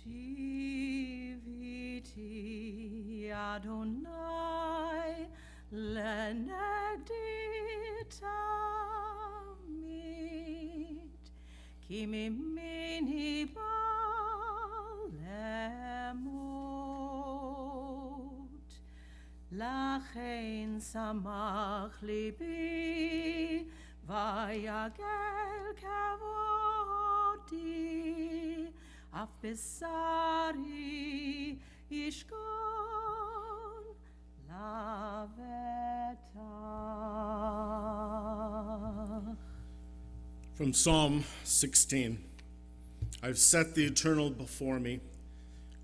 Shiviti Adonai lenegdi tamid ki mimini balemot lachein samach libi vayagel kavodi af besari yishkon lavetach. From Psalm 16. I've set the eternal before me.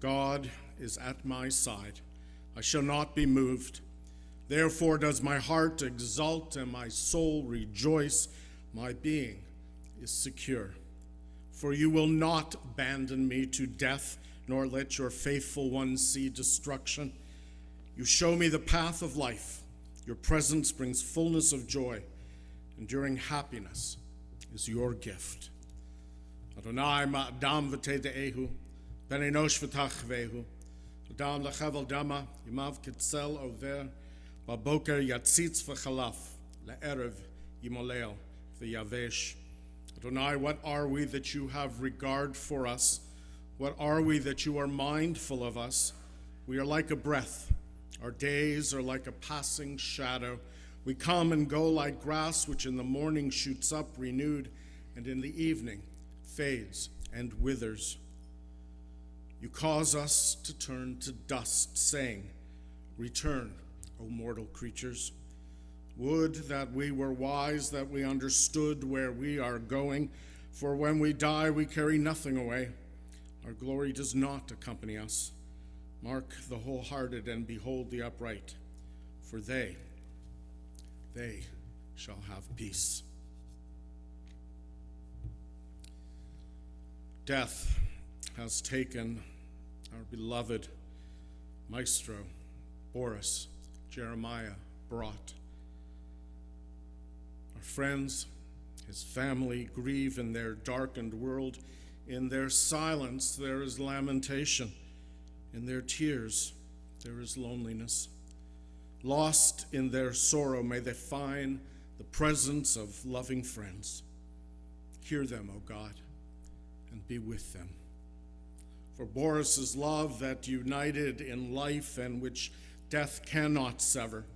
God is at my side. I shall not be moved. Therefore does my heart exult and my soul rejoice. My being is secure. For you will not abandon me to death, nor let your faithful one see destruction. You show me the path of life. Your presence brings fullness of joy. Enduring happiness is your gift. Adonai ma'adam v'tede'ehu, ben enosh v'tachvehu, Adam lechavel dama, yimav ketzel over, baboker yatzitz v'chalaf, le'erev yimoleo v'yavesh. Adonai, what are we that you have regard for us? What are we that you are mindful of us? We are like a breath. Our days are like a passing shadow. We come and go like grass, which in the morning shoots up renewed, and in the evening fades and withers. You cause us to turn to dust, saying, return, O mortal creatures. Would that we were wise, that we understood where we are going, for when we die we carry nothing away. Our glory does not accompany us. Mark the wholehearted and behold the upright, for they shall have peace. Death has taken our beloved Maestro Boris Jeremiah Brott. Our friends, his family, grieve in their darkened world. In their silence there is lamentation. In their tears there is loneliness. Lost in their sorrow, may they find the presence of loving friends. Hear them, O God, and be with them. For Boris's love that united in life and which death cannot sever,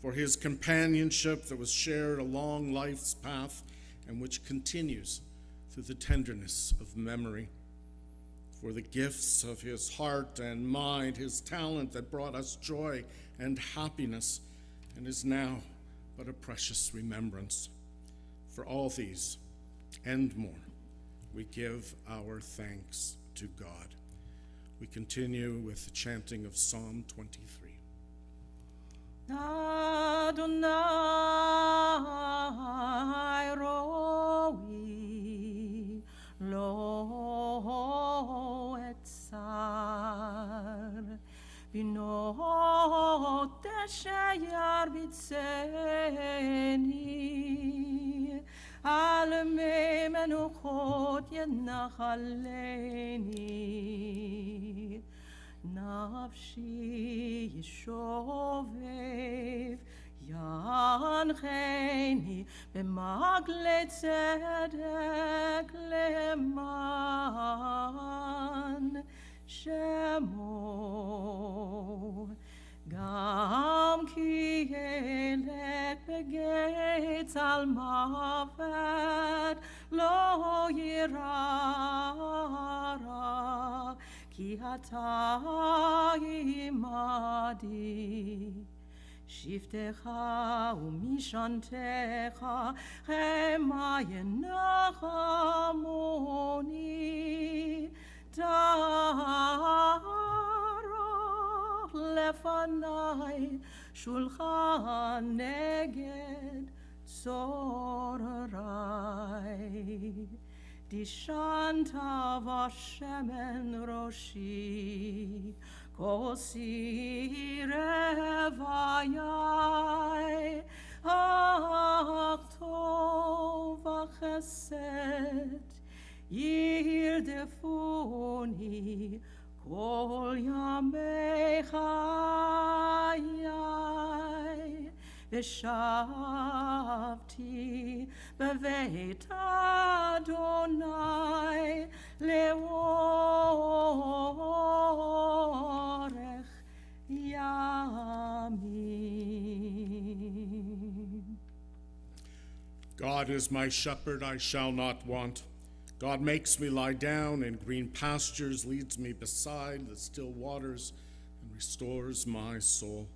for his companionship that was shared along life's path and which continues through the tenderness of memory, for the gifts of his heart and mind, his talent that brought us joy and happiness and is now but a precious remembrance. For all these and more, we give our thanks to God. We continue with the chanting of Psalm 23. Adonai roi lo etzar bino teshayar bitzeni al me menuchot yenachaleni nafshi yishovev yancheni b'magle tzedek leman shemo gam ki elek begetz al mavet lo yirara ki ata imadi shiftecha umishantecha chema yenachamoni tarach lefanai shulchan neged tzorai Dishanta vashemen roshi kosi revayai ach tov v'chesed ירדפוני כל ימי חיי, ושבתי בבית אדוני לאורך ימים. God is my shepherd, I shall not want. God makes me lie down in green pastures, leads me beside the still waters, and restores my soul.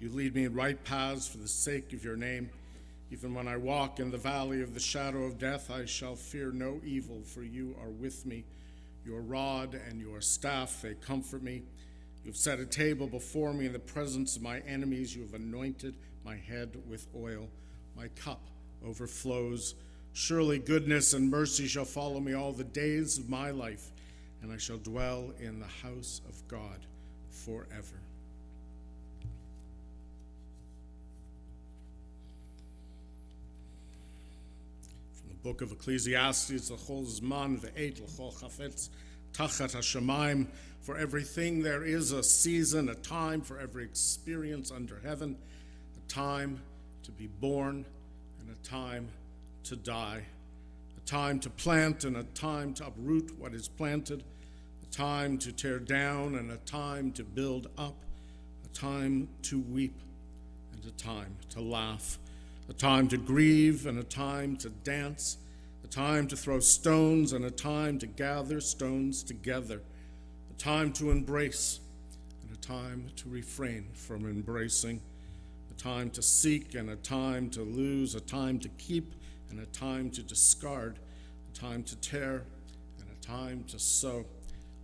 You lead me in right paths for the sake of your name. Even when I walk in the valley of the shadow of death, I shall fear no evil, for you are with me. Your rod and your staff, they comfort me. You have set a table before me in the presence of my enemies. You have anointed my head with oil. My cup overflows. Surely goodness and mercy shall follow me all the days of my life, and I shall dwell in the house of God forever. From the book of Ecclesiastes, L'chol zman ve'et l'chol chafetz tachat hashamayim. For everything there is a season, a time for every experience under heaven, a time to be born and a time to die, a time to plant and a time to uproot what is planted, a time to tear down and a time to build up, a time to weep and a time to laugh, a time to grieve and a time to dance, a time to throw stones and a time to gather stones together, a time to embrace and a time to refrain from embracing, a time to seek and a time to lose, a time to keep and a time to discard, a time to tear and a time to sow,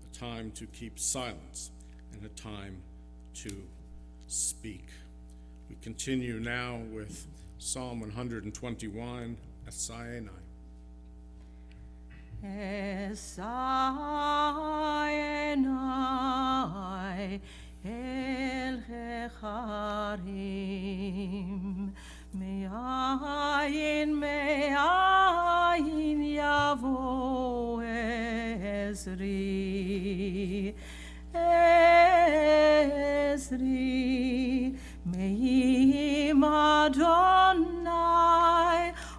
a time to keep silence and a time to speak. We continue now with Psalm 121, Esayenai. Esayenai el Recharim, מאין יבוא עזרי, מעם אדוני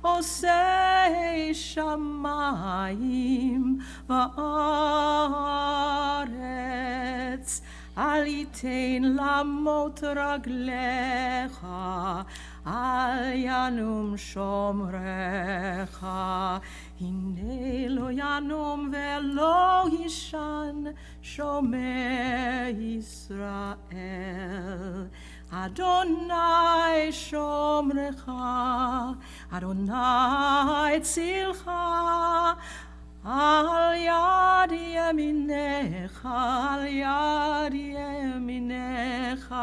עושה שמיים וארץ, אל ייתן למות רגליך, אל ינום שומרך, הנה לא ינום ולא יישן שומר ישראל. אדוני שומרך, אדוני צילך, על יד ימינך, על יד ימינך,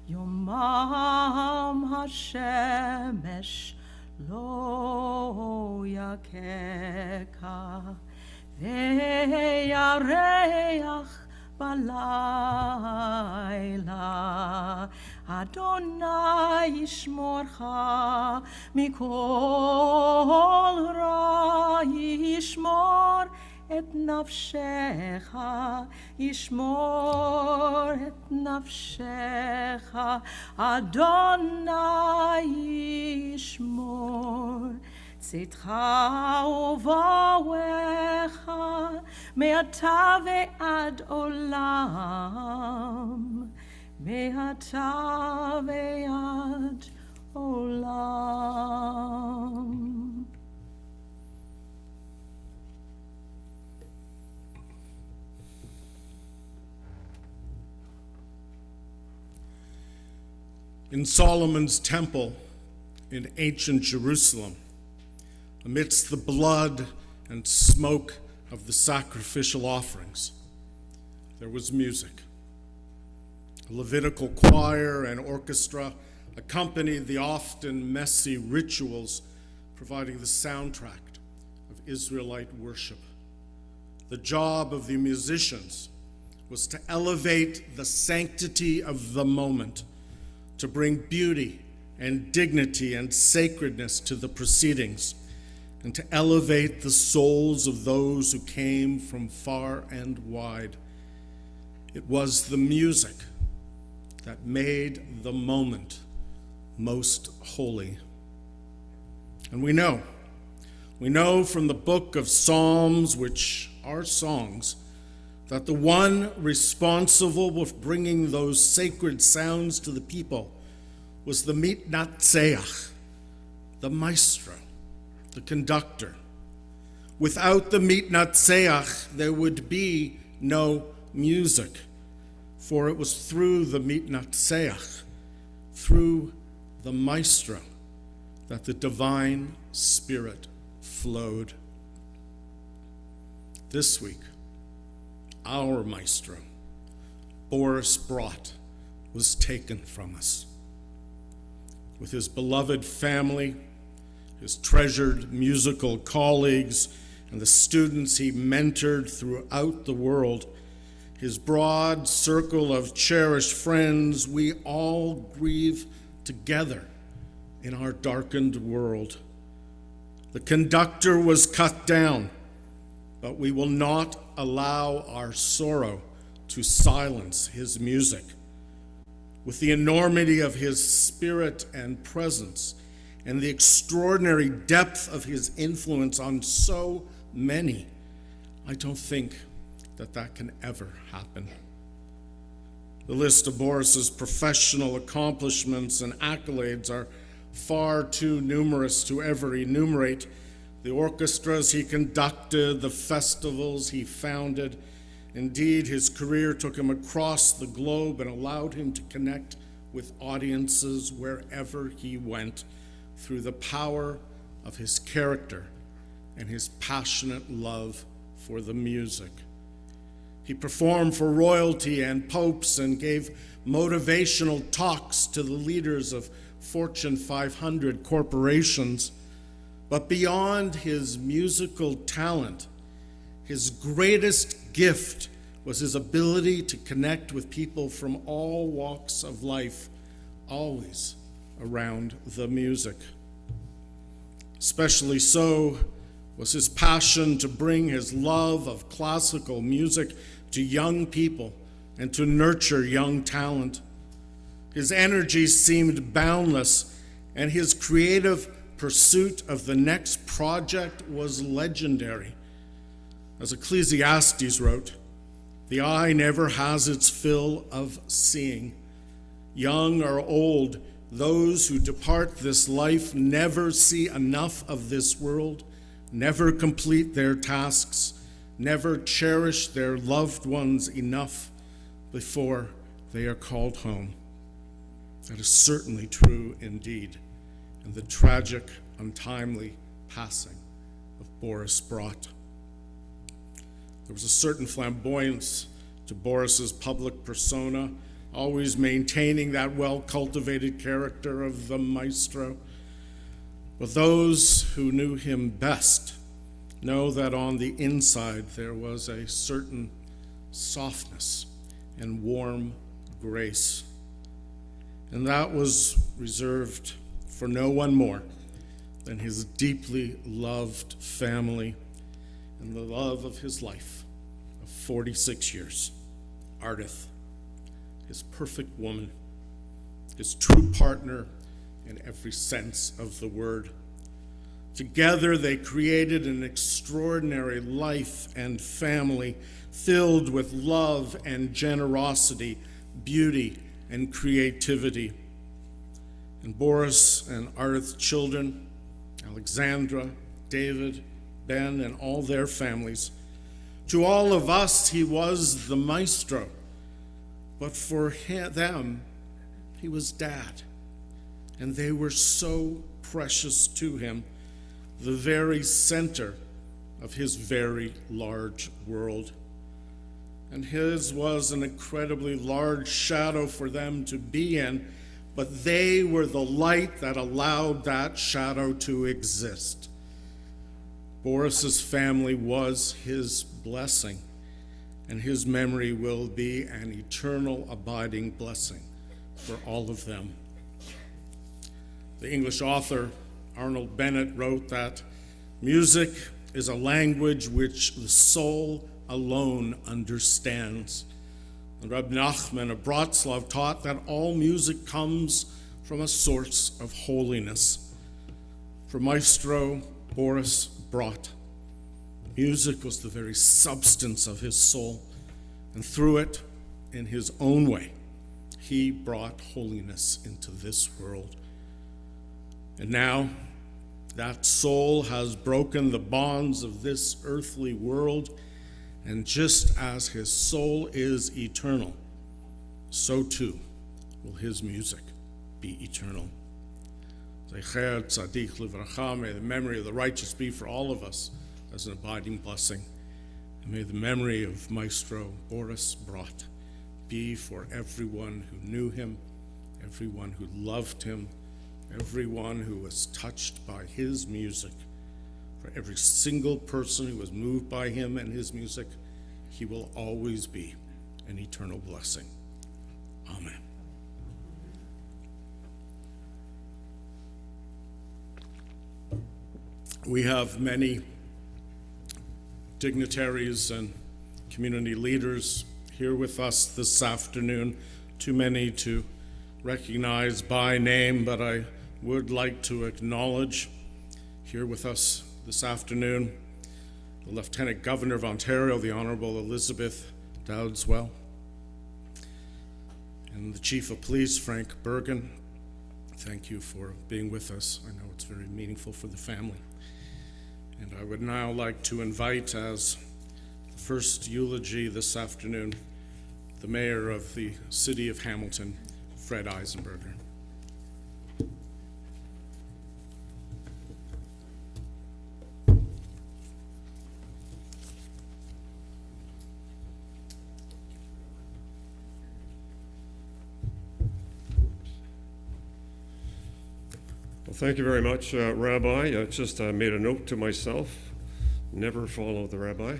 יומם השמש לא יככה, וירח בלילה. אדוני ישמורך מכל רע, ישמור את נפשך, ישמור את נפשך, אדוני ישמור צאתך ובואך, מעתה ועד עולם, מעתה ועד עולם. In Solomon's temple in ancient Jerusalem, amidst the blood and smoke of the sacrificial offerings, there was music. A Levitical choir and orchestra accompanied the often messy rituals, providing the soundtrack of Israelite worship. The job of the musicians was to elevate the sanctity of the moment, to bring beauty and dignity and sacredness to the proceedings, and to elevate the souls of those who came from far and wide. It was the music that made the moment most holy. And we know from the book of Psalms, which are songs, that the one responsible with bringing those sacred sounds to the people was the mitnatzeach, the maestro, the conductor. Without the mitnatzeach, there would be no music, for it was through the mitnatzeach, through the maestro, that the divine spirit flowed. This week, our maestro, Boris Brott, was taken from us. With his beloved family, his treasured musical colleagues, and the students he mentored throughout the world, his broad circle of cherished friends, we all grieve together in our darkened world. The conductor was cut down, but we will not allow our sorrow to silence his music. With the enormity of his spirit and presence, and the extraordinary depth of his influence on so many, I don't think that can ever happen. The list of Boris's professional accomplishments and accolades are far too numerous to ever enumerate. The orchestras he conducted, the festivals he founded. Indeed, his career took him across the globe and allowed him to connect with audiences wherever he went through the power of his character and his passionate love for the music. He performed for royalty and popes and gave motivational talks to the leaders of Fortune 500 corporations. But beyond his musical talent, his greatest gift was his ability to connect with people from all walks of life, always around the music. Especially so was his passion to bring his love of classical music to young people and to nurture young talent. His energy seemed boundless, and his creative pursuit of the next project was legendary. As Ecclesiastes wrote, "The eye never has its fill of seeing. Young or old, those who depart this life never see enough of this world, never complete their tasks, never cherish their loved ones enough before they are called home." That is certainly true indeed, in the tragic, untimely passing of Boris Brott. There was a certain flamboyance to Boris's public persona, always maintaining that well-cultivated character of the maestro. But those who knew him best know that on the inside there was a certain softness and warm grace. And that was reserved for no one more than his deeply loved family and the love of his life of 46 years, Ardith, his perfect woman, his true partner in every sense of the word. Together they created an extraordinary life and family filled with love and generosity, beauty and creativity. And Boris and Ardith's children, Alexandra, David, Ben, and all their families, to all of us he was the maestro, but for them he was Dad, and they were so precious to him, the very center of his very large world. And his was an incredibly large shadow for them to be in, but they were the light that allowed that shadow to exist. Boris's family was his blessing, and his memory will be an eternal abiding blessing for all of them. The English author Arnold Bennett wrote that Music is a language which the soul alone understands. And Reb Nachman of Wroclaw taught that all music comes from a source of holiness. For Maestro Boris Brott, music was the very substance of his soul, and through it, in his own way, he brought holiness into this world. And now, that soul has broken the bonds of this earthly world, and just as his soul is eternal, so too will his music be eternal. Zecher Tzadik Livracha, may the memory of the righteous be for all of us as an abiding blessing. And may the memory of Maestro Boris Brott be for everyone who knew him, everyone who loved him, everyone who was touched by his music. For every single person who was moved by him and his music, he will always be an eternal blessing. Amen. We have many dignitaries and community leaders here with us this afternoon, too many to recognize by name, but I would like to acknowledge here with us this afternoon the Lieutenant Governor of Ontario, the Honorable Elizabeth Dowdeswell, and the Chief of Police, Frank Bergen. Thank you for being with us. I know it's very meaningful for the family. And I would now like to invite, as the first eulogy this afternoon, the Mayor of the City of Hamilton, Fred Eisenberger. Well, thank you very much, Rabbi. I just made a note to myself, never follow the rabbi.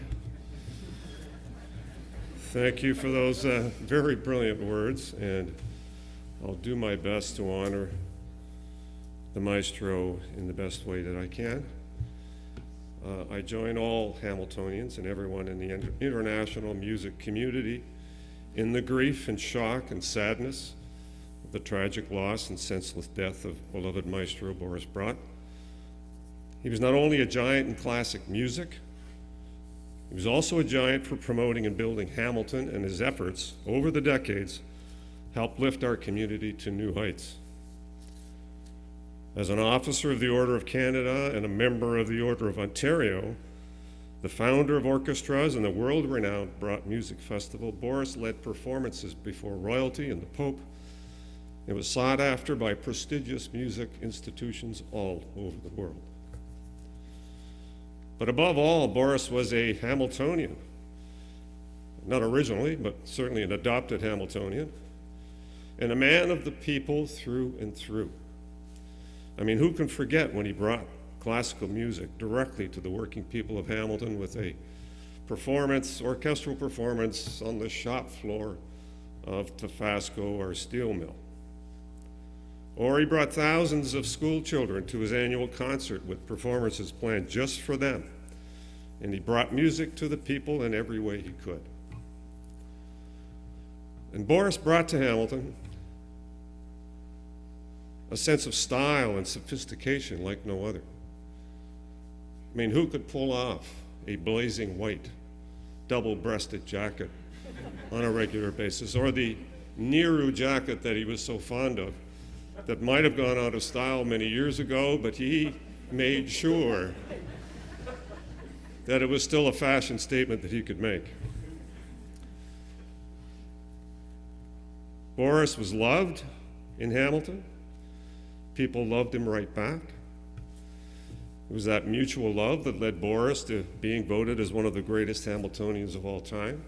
Thank you for those very brilliant words, and I'll do my best to honor the maestro in the best way that I can. I join all Hamiltonians and everyone in the international music community in the grief and shock and sadness of the tragic loss and senseless death of beloved Maestro Boris Brott. He was not only a giant in classic music, he was also a giant for promoting and building Hamilton, and his efforts over the decades helped lift our community to new heights. As an officer of the Order of Canada and a member of the Order of Ontario, the founder of orchestras and the world-renowned Brott Music Festival, Boris led performances before royalty and the Pope. It was sought after by prestigious music institutions all over the world. But above all, Boris was a Hamiltonian. Not originally, but certainly an adopted Hamiltonian, and a man of the people through and through. I mean, who can forget when he brought classical music directly to the working people of Hamilton with a performance, orchestral performance on the shop floor of Tafasco or steel mill. Or he brought thousands of school children to his annual concert with performances planned just for them. And he brought music to the people in every way he could. And Boris brought to Hamilton a sense of style and sophistication like no other. I mean, who could pull off a blazing white, double-breasted jacket on a regular basis, or the Nehru jacket that he was so fond of, that might have gone out of style many years ago, but he made sure that it was still a fashion statement that he could make. Boris was loved in Hamilton. People loved him right back. It was that mutual love that led Boris to being voted as one of the greatest Hamiltonians of all time,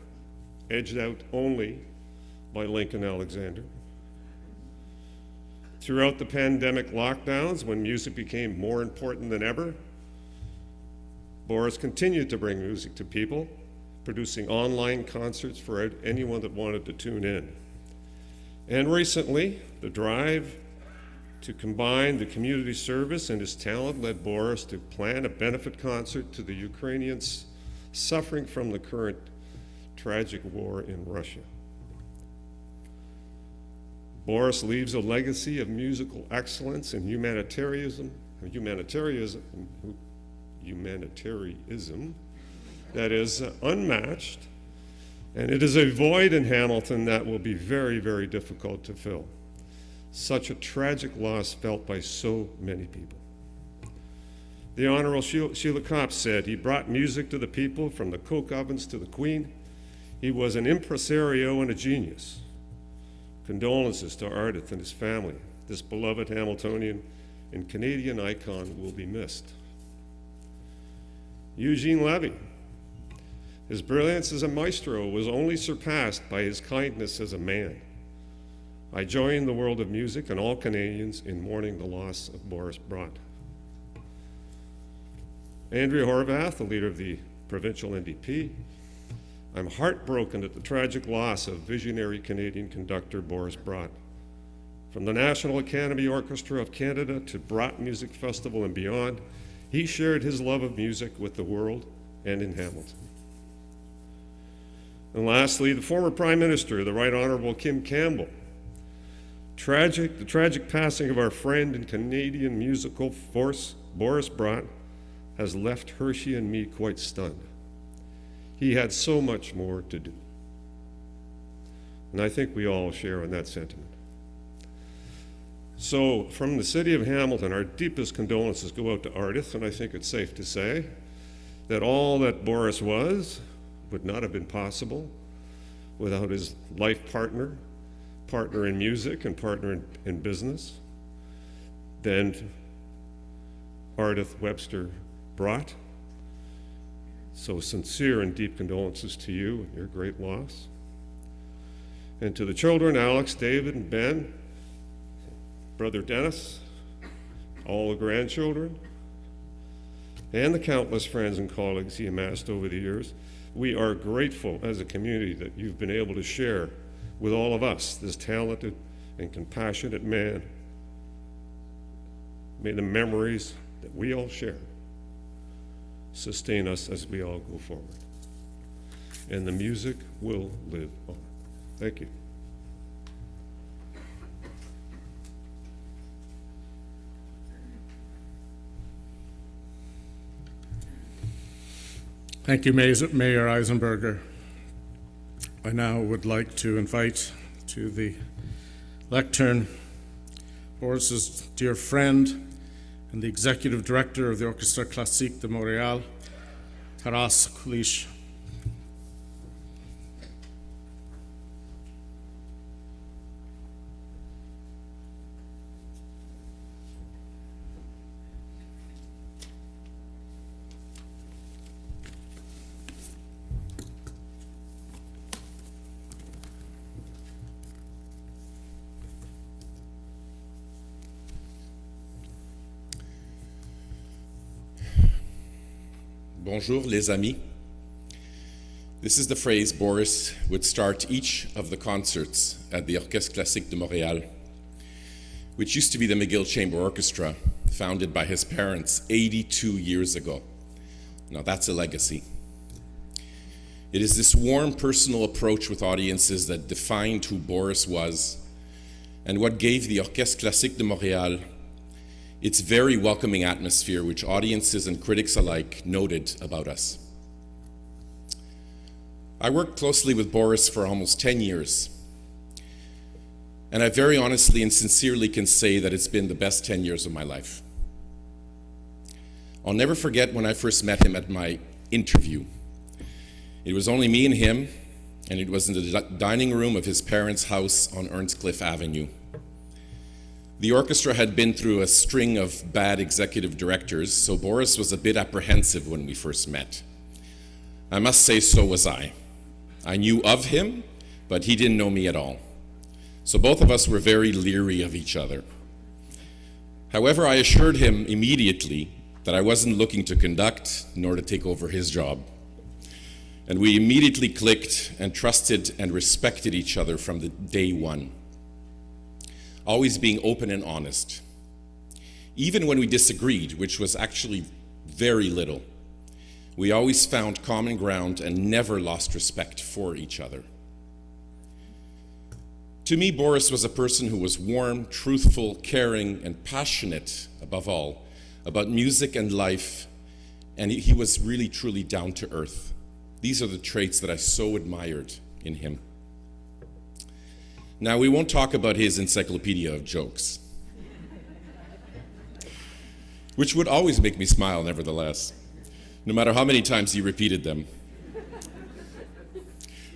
edged out only by Lincoln Alexander. Throughout the pandemic lockdowns, when music became more important than ever, Boris continued to bring music to people, producing online concerts for anyone that wanted to tune in. And recently, the drive To combine the community service and his talent led Boris to plan a benefit concert to the Ukrainians suffering from the current tragic war in Russia. Boris leaves a legacy of musical excellence and humanitarianism that is unmatched, and it is a void in Hamilton that will be very, very difficult to fill. Such a tragic loss felt by so many people. The Honorable Sheila Copps said, "He brought music to the people from the coke ovens to the Queen. He was an impresario and a genius." Condolences to Ardith and his family. This beloved Hamiltonian and Canadian icon will be missed. Eugene Levy. His brilliance as a maestro was only surpassed by his kindness as a man. I join the world of music and all Canadians in mourning the loss of Boris Brott. Andrea Horvath, the leader of the provincial NDP. I'm heartbroken at the tragic loss of visionary Canadian conductor Boris Brott. From the National Academy Orchestra of Canada to Brott Music Festival and beyond, he shared his love of music with the world and in Hamilton. And lastly, the former Prime Minister, the Right Honourable Kim Campbell. The tragic passing of our friend and Canadian musical force, Boris Brott, has left Hershey and me quite stunned. He had so much more to do. And I think we all share in that sentiment. So, from the city of Hamilton, our deepest condolences go out to Ardith, and I think it's safe to say that all that Boris was would not have been possible without his life partner in music and partner in business, then Ardith Webster Brott. So sincere and deep condolences to you and your great loss. And to the children, Alex, David, and Ben, brother Dennis, all the grandchildren, and the countless friends and colleagues he amassed over the years, we are grateful as a community that you've been able to share with all of us this talented and compassionate man. May the memories that we all share sustain us as we all go forward. And the music will live on. Thank you. Thank you, Mayor Eisenberger. I now would like to invite to the lectern Boris's dear friend and the executive director of the Orchestre Classique de Montréal, Taras Kulish. Bonjour, les amis. This is the phrase Boris would start each of the concerts at the Orchestre Classique de Montréal, which used to be the McGill Chamber Orchestra, founded by his parents 82 years ago. Now that's a legacy. It is this warm, personal approach with audiences that defined who Boris was and what gave the Orchestre Classique de Montréal its very welcoming atmosphere, which audiences and critics alike noted about us. I worked closely with Boris for almost 10 years, and I very honestly and sincerely can say that it's been the best 10 years of my life. I'll never forget when I first met him at my interview. It was only me and him, and it was in the dining room of his parents' house on Earnscliffe Avenue. The orchestra had been through a string of bad executive directors, so Boris was a bit apprehensive when we first met. I must say, so was I. I knew of him, but he didn't know me at all. So both of us were very leery of each other. However, I assured him immediately that I wasn't looking to conduct nor to take over his job. And we immediately clicked and trusted and respected each other from the day one. Always being open and honest. Even when we disagreed, which was actually very little, we always found common ground and never lost respect for each other. To me, Boris was a person who was warm, truthful, caring, and passionate, above all, about music and life, and he was really, truly down to earth. These are the traits that I so admired in him. Now, we won't talk about his encyclopedia of jokes, which would always make me smile, nevertheless, no matter how many times he repeated them.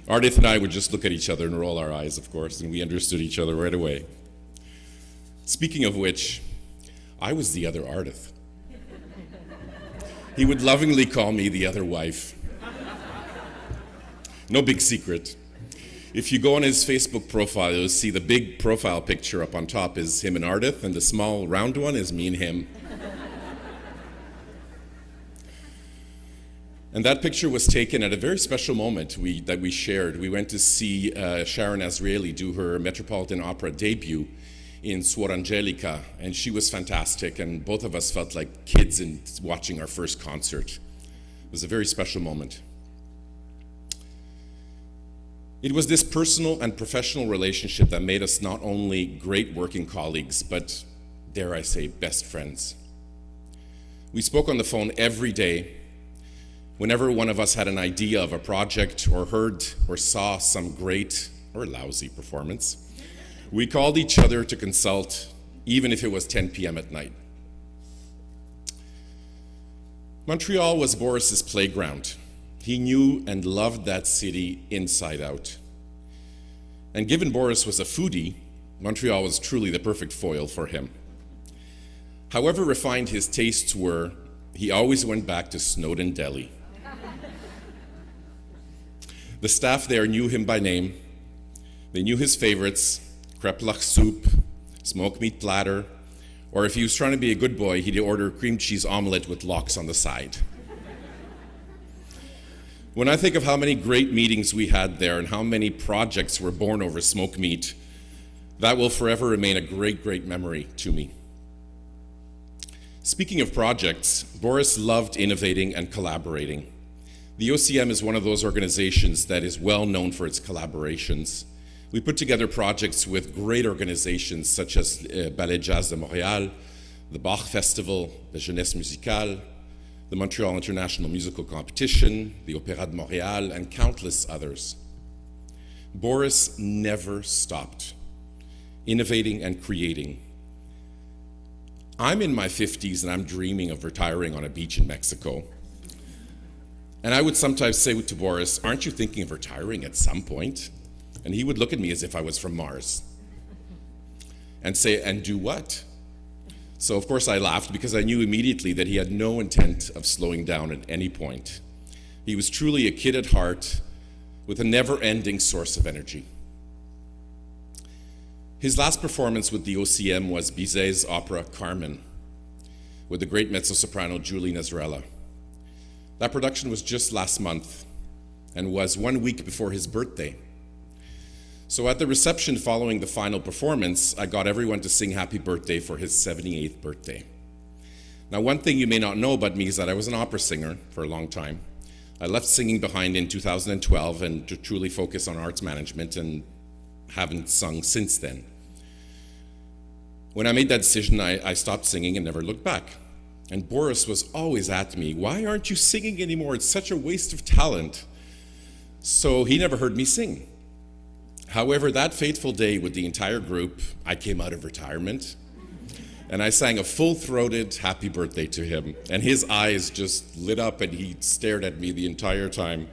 Ardith and I would just look at each other and roll our eyes, of course, and we understood each other right away. Speaking of which, I was the other Ardith. He would lovingly call me the other wife. No big secret. If you go on his Facebook profile, you'll see the big profile picture up on top is him and Ardith, and the small round one is me and him. And that picture was taken at a very special moment that we shared. We went to see Sharon Azrieli do her Metropolitan Opera debut in Suor Angelica, and she was fantastic, and both of us felt like kids in watching our first concert. It was a very special moment. It was this personal and professional relationship that made us not only great working colleagues, but, dare I say, best friends. We spoke on the phone every day. Whenever one of us had an idea of a project or heard or saw some great or lousy performance, we called each other to consult, even if it was 10 p.m. at night. Montreal was Boris's playground. He knew and loved that city inside out. And given Boris was a foodie, Montreal was truly the perfect foil for him. However refined his tastes were, he always went back to Snowden Deli. The staff there knew him by name. They knew his favorites, kreplach soup, smoked meat platter, or if he was trying to be a good boy, he'd order cream cheese omelet with lox on the side. When I think of how many great meetings we had there and how many projects were born over smoked meat, that will forever remain a great, great memory to me. Speaking of projects, Boris loved innovating and collaborating. The OCM is one of those organizations that is well known for its collaborations. We put together projects with great organizations such as Ballet Jazz de Montréal, the Bach Festival, the Jeunesse Musicale, the Montreal International Musical Competition, the Opéra de Montréal, and countless others. Boris never stopped innovating and creating. I'm in my 50s and I'm dreaming of retiring on a beach in Mexico. And I would sometimes say to Boris, aren't you thinking of retiring at some point? And he would look at me as if I was from Mars and say, and do what? So of course I laughed because I knew immediately that he had no intent of slowing down at any point. He was truly a kid at heart with a never-ending source of energy. His last performance with the OCM was Bizet's opera Carmen with the great mezzo-soprano Julie Nazrella. That production was just last month and was 1 week before his birthday. So at the reception following the final performance, I got everyone to sing happy birthday for his 78th birthday. Now, one thing you may not know about me is that I was an opera singer for a long time. I left singing behind in 2012 and to truly focus on arts management and haven't sung since then. When I made that decision, I stopped singing and never looked back. And Boris was always at me, why aren't you singing anymore? It's such a waste of talent. So he never heard me sing. However, that fateful day with the entire group, I came out of retirement and I sang a full-throated happy birthday to him. And his eyes just lit up and he stared at me the entire time.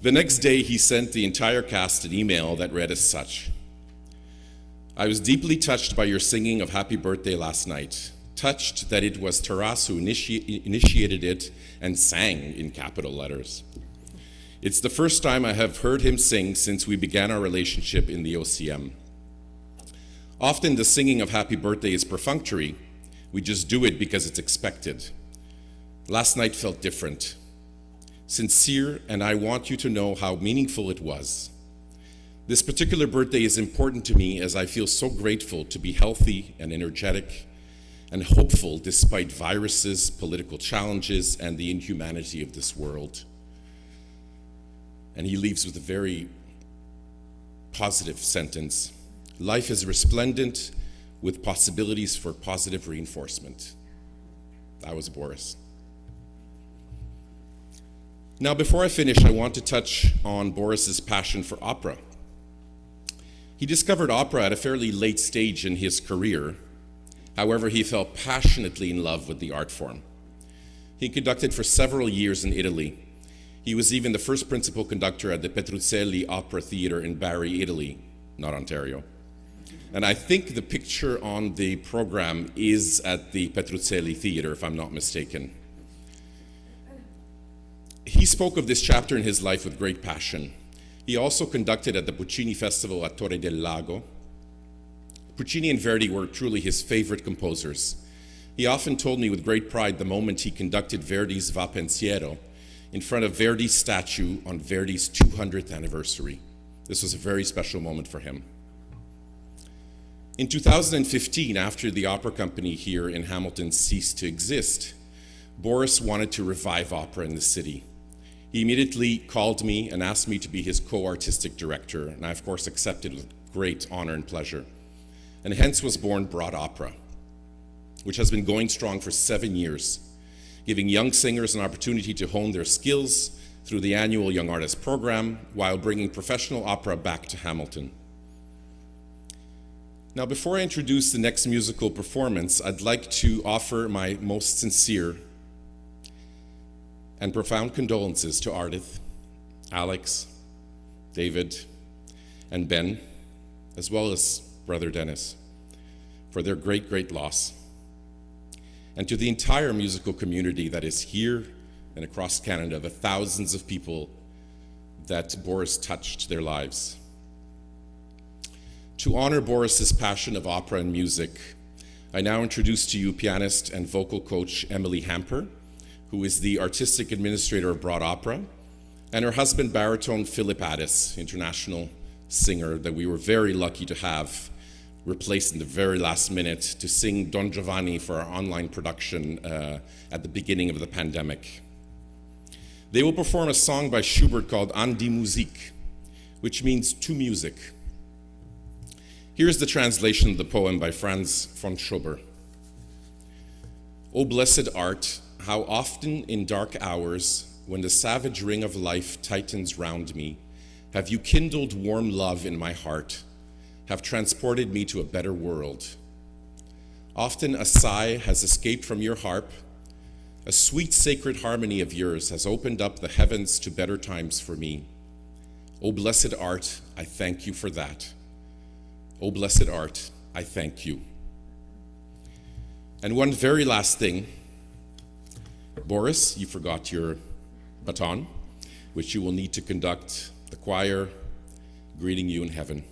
The next day, he sent the entire cast an email that read as such. I was deeply touched by your singing of happy birthday last night. Touched that it was Taras who initiated it and sang in capital letters. It's the first time I have heard him sing since we began our relationship in the OCM. Often the singing of happy birthday is perfunctory. We just do it because it's expected. Last night felt different. Sincere, and I want you to know how meaningful it was. This particular birthday is important to me as I feel so grateful to be healthy and energetic, and hopeful despite viruses, political challenges, and the inhumanity of this world. And he leaves with a very positive sentence: life is resplendent with possibilities for positive reinforcement. That was Boris. Now, before I finish, I want to touch on Boris's passion for opera. He discovered opera at a fairly late stage in his career. However, he fell passionately in love with the art form. He conducted for several years in Italy. He was even the first principal conductor at the Petruzzelli Opera Theatre in Bari, Italy, not Ontario. And I think the picture on the program is at the Petruzzelli Theatre, if I'm not mistaken. He spoke of this chapter in his life with great passion. He also conducted at the Puccini Festival at Torre del Lago. Puccini and Verdi were truly his favorite composers. He often told me with great pride the moment he conducted Verdi's Va Pensiero in front of Verdi's statue on Verdi's 200th anniversary. This was a very special moment for him. In 2015, after the opera company here in Hamilton ceased to exist, Boris wanted to revive opera in the city. He immediately called me and asked me to be his co-artistic director, and I of course accepted with great honor and pleasure. And hence was born Brott Opera, which has been going strong for 7 years, giving young singers an opportunity to hone their skills through the annual Young Artist Program while bringing professional opera back to Hamilton. Now, before I introduce the next musical performance, I'd like to offer my most sincere and profound condolences to Ardith, Alex, David, and Ben, as well as Brother Dennis, for their great, great loss. And to the entire musical community that is here and across Canada, the thousands of people that Boris touched their lives. To honor Boris's passion of opera and music, I now introduce to you pianist and vocal coach Emily Hamper, who is the artistic administrator of Brott Opera, and her husband, baritone Philip Addis, international singer that we were very lucky to have replaced in the very last minute to sing Don Giovanni for our online production at the beginning of the pandemic. They will perform a song by Schubert called An die Musik, which means to music. Here's the translation of the poem by Franz von Schober. O blessed art, how often in dark hours, when the savage ring of life tightens round me, have you kindled warm love in my heart, have transported me to a better world. Often a sigh has escaped from your harp, a sweet sacred harmony of yours has opened up the heavens to better times for me. O blessed art, I thank you for that. O blessed art, I thank you. And one very last thing, Boris, you forgot your baton, which you will need to conduct the choir greeting you in heaven.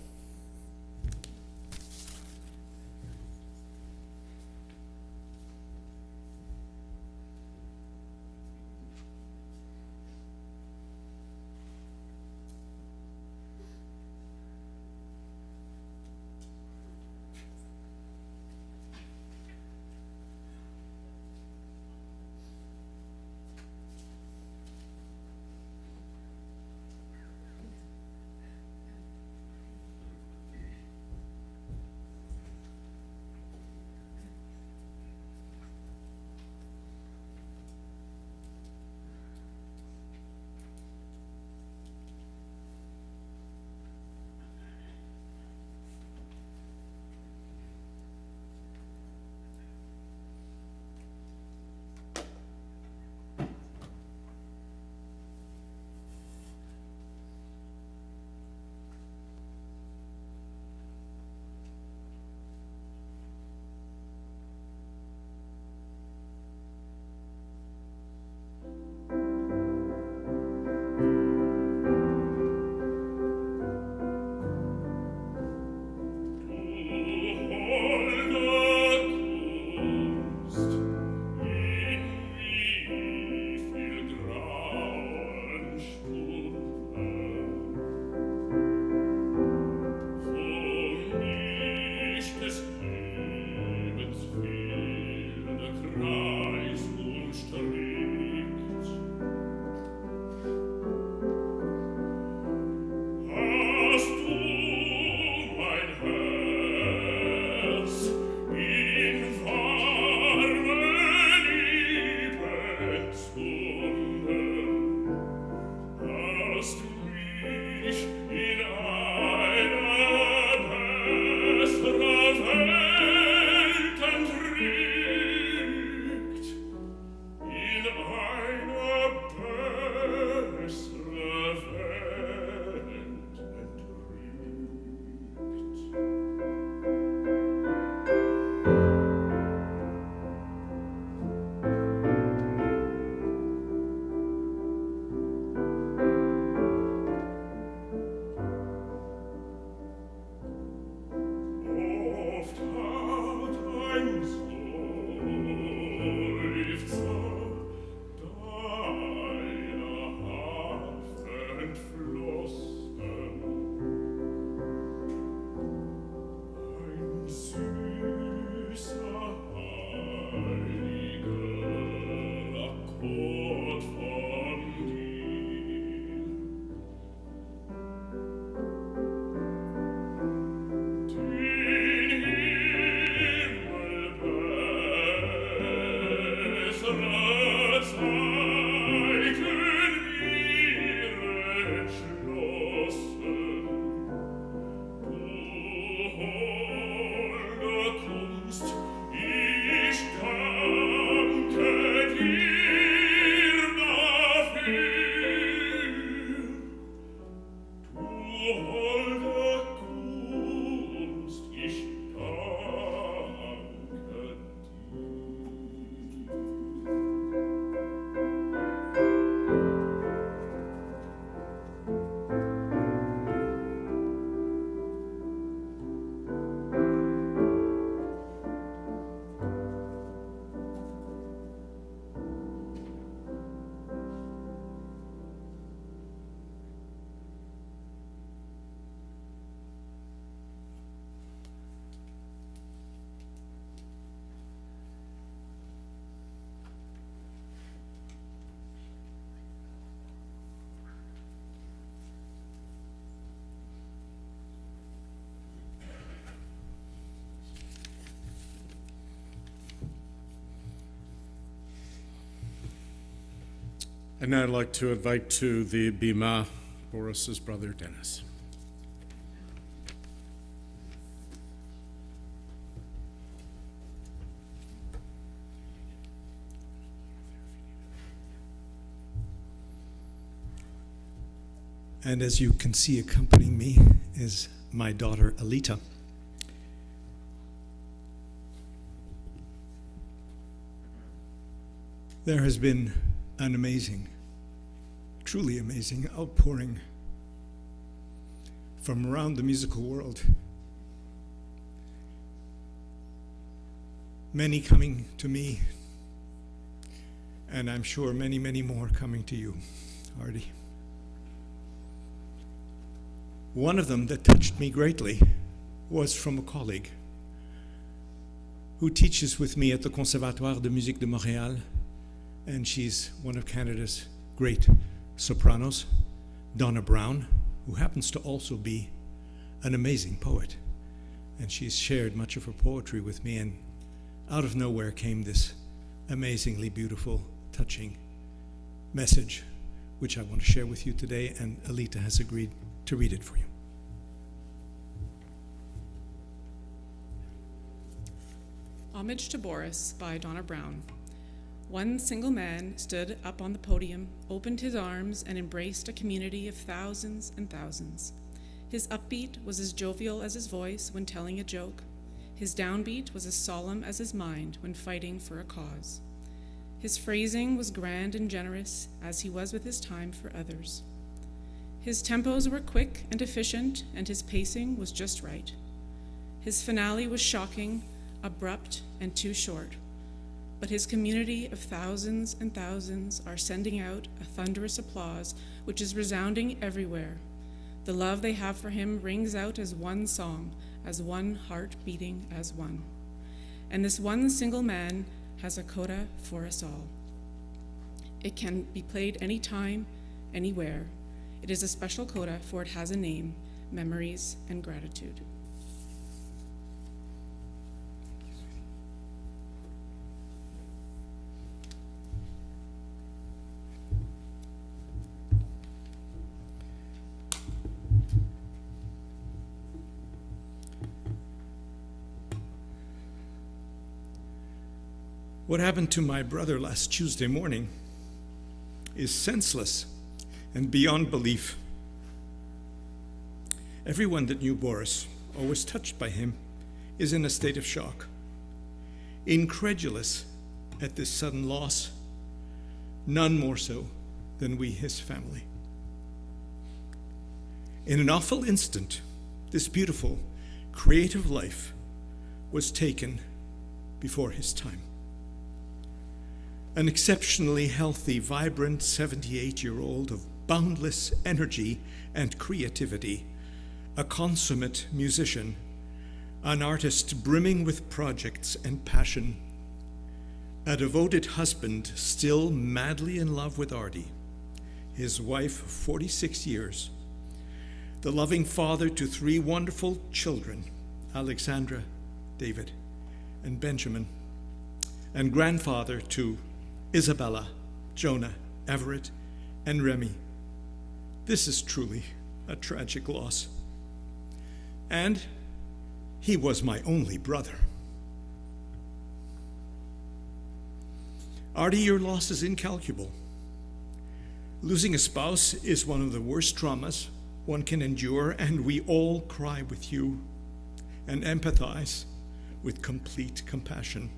And now I'd like to invite to the Bima Boris's brother, Dennis. And as you can see, accompanying me is my daughter, Alita. There has been an amazing, truly amazing outpouring from around the musical world. Many coming to me, and I'm sure many, many more coming to you, Artie. One of them that touched me greatly was from a colleague who teaches with me at the Conservatoire de Musique de Montréal, and she's one of Canada's great sopranos, Donna Brown, who happens to also be an amazing poet. And she's shared much of her poetry with me, and out of nowhere came this amazingly beautiful, touching message, which I want to share with you today, and Alita has agreed to read it for you. Homage to Boris by Donna Brown. One single man stood up on the podium, opened his arms, and embraced a community of thousands and thousands. His upbeat was as jovial as his voice when telling a joke. His downbeat was as solemn as his mind when fighting for a cause. His phrasing was grand and generous, as he was with his time for others. His tempos were quick and efficient, and his pacing was just right. His finale was shocking, abrupt, and too short. But his community of thousands and thousands are sending out a thunderous applause, which is resounding everywhere. The love they have for him rings out as one song, as one heart beating as one. And this one single man has a coda for us all. It can be played anytime, anywhere. It is a special coda, for it has a name: Memories and Gratitude. What happened to my brother last Tuesday morning is senseless and beyond belief. Everyone that knew Boris or was touched by him is in a state of shock, incredulous at this sudden loss, none more so than we, his family. In an awful instant, this beautiful, creative life was taken before his time. An exceptionally healthy, vibrant 78-year-old of boundless energy and creativity, a consummate musician, an artist brimming with projects and passion, a devoted husband still madly in love with Artie, his wife of 46 years, the loving father to 3 wonderful children, Alexandra, David, and Benjamin, and grandfather to Isabella, Jonah, Everett, and Remy. This is truly a tragic loss. And he was my only brother. Artie, your loss is incalculable. Losing a spouse is one of the worst traumas one can endure, and we all cry with you and empathize with complete compassion.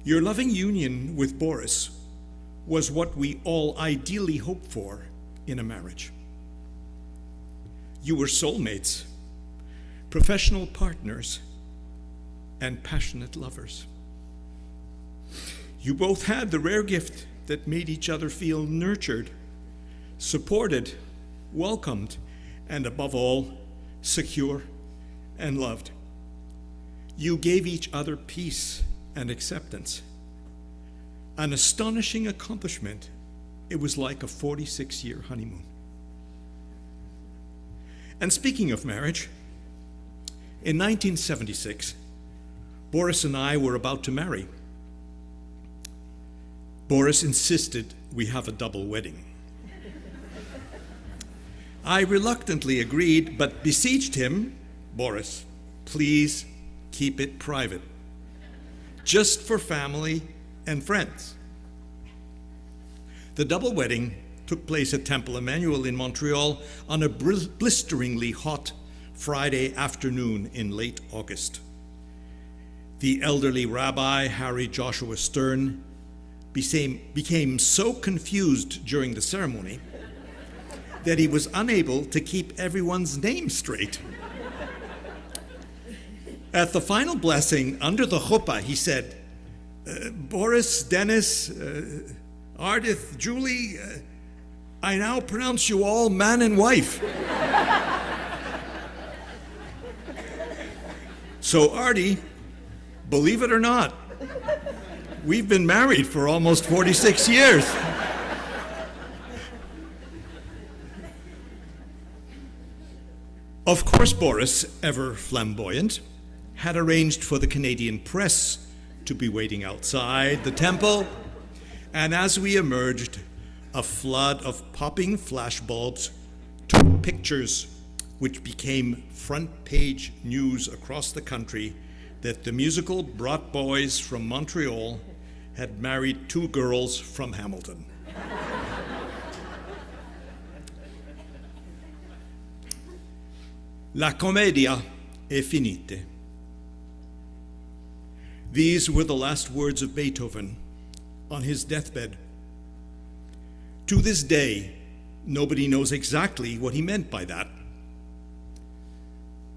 Your loving union with Boris was what we all ideally hope for in a marriage. You were soulmates, professional partners, and passionate lovers. You both had the rare gift that made each other feel nurtured, supported, welcomed, and above all, secure and loved. You gave each other peace and acceptance. An astonishing accomplishment. It was like a 46-year honeymoon. And speaking of marriage, in 1976, Boris and I were about to marry. Boris insisted we have a double wedding. I reluctantly agreed, but beseeched him, Boris, please keep it private, just for family and friends. The double wedding took place at Temple Emmanuel in Montreal on a blisteringly hot Friday afternoon in late August. The elderly Rabbi, Harry Joshua Stern, became so confused during the ceremony that he was unable to keep everyone's name straight. At the final blessing, under the chuppah, he said, Boris, Dennis, Ardith, Julie, I now pronounce you all man and wife. So Artie, believe it or not, we've been married for almost 46 years. Of course, Boris, ever flamboyant, had arranged for the Canadian press to be waiting outside the temple, and as we emerged, a flood of popping flashbulbs took pictures which became front-page news across the country that the musical Brott boys from Montreal had married 2 girls from Hamilton. La commedia è finita. These were the last words of Beethoven on his deathbed. To this day, nobody knows exactly what he meant by that.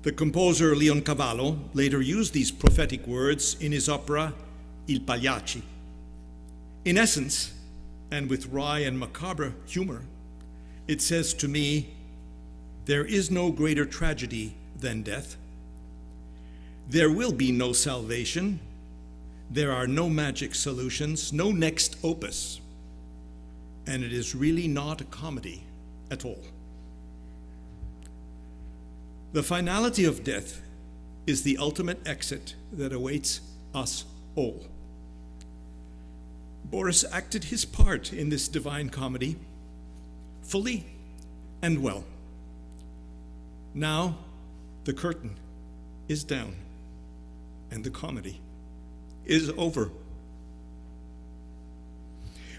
The composer Leoncavallo later used these prophetic words in his opera Il Pagliacci. In essence, and with wry and macabre humor, it says to me, there is no greater tragedy than death. There will be no salvation. There are no magic solutions, no next opus. And it is really not a comedy at all. The finality of death is the ultimate exit that awaits us all. Boris acted his part in this divine comedy fully and well. Now the curtain is down and the comedy is over.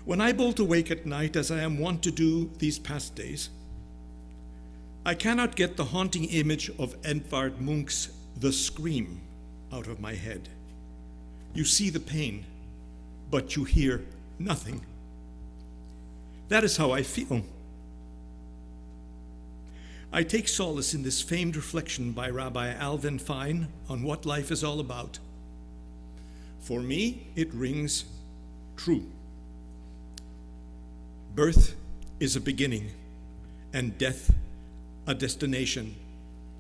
When I bolt awake at night, as I am wont to do these past days, I cannot get the haunting image of Edvard Munch's The Scream out of my head. You see the pain, but you hear nothing. That is how I feel. I take solace in this famed reflection by Rabbi Alvin Fine on what life is all about. For me, it rings true. Birth is a beginning, and death a destination,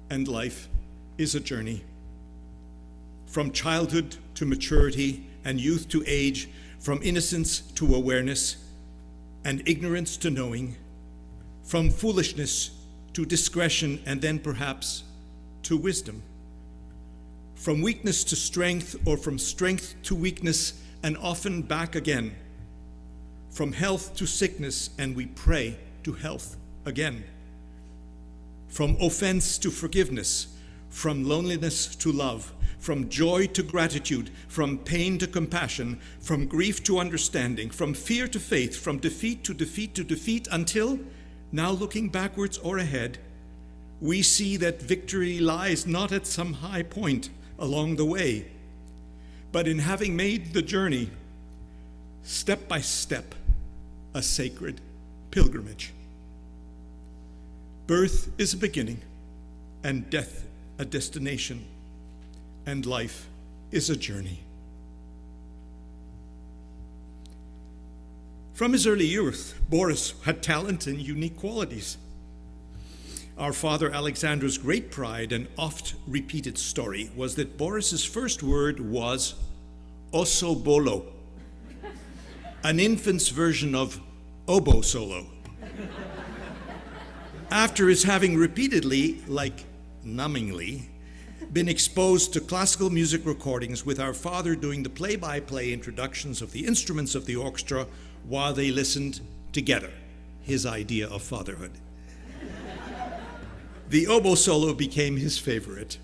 and life is a journey. From childhood to maturity, and youth to age, from innocence to awareness, and ignorance to knowing, from foolishness to discretion, and then perhaps to wisdom, from weakness to strength, or from strength to weakness, and often back again, from health to sickness, and we pray to health again, from offense to forgiveness, from loneliness to love, from joy to gratitude, from pain to compassion, from grief to understanding, from fear to faith, from defeat to defeat to defeat, until, now looking backwards or ahead, we see that victory lies not at some high point along the way, but in having made the journey, step by step, a sacred pilgrimage. Birth is a beginning, and death a destination, and life is a journey. From his early youth, Boris had talent and unique qualities. Our father Alexander's great pride and oft-repeated story was that Boris's first word was osobolo, an infant's version of oboe solo. After his having repeatedly, like numbingly, been exposed to classical music recordings with our father doing the play-by-play introductions of the instruments of the orchestra while they listened together, his idea of fatherhood. The oboe solo became his favorite.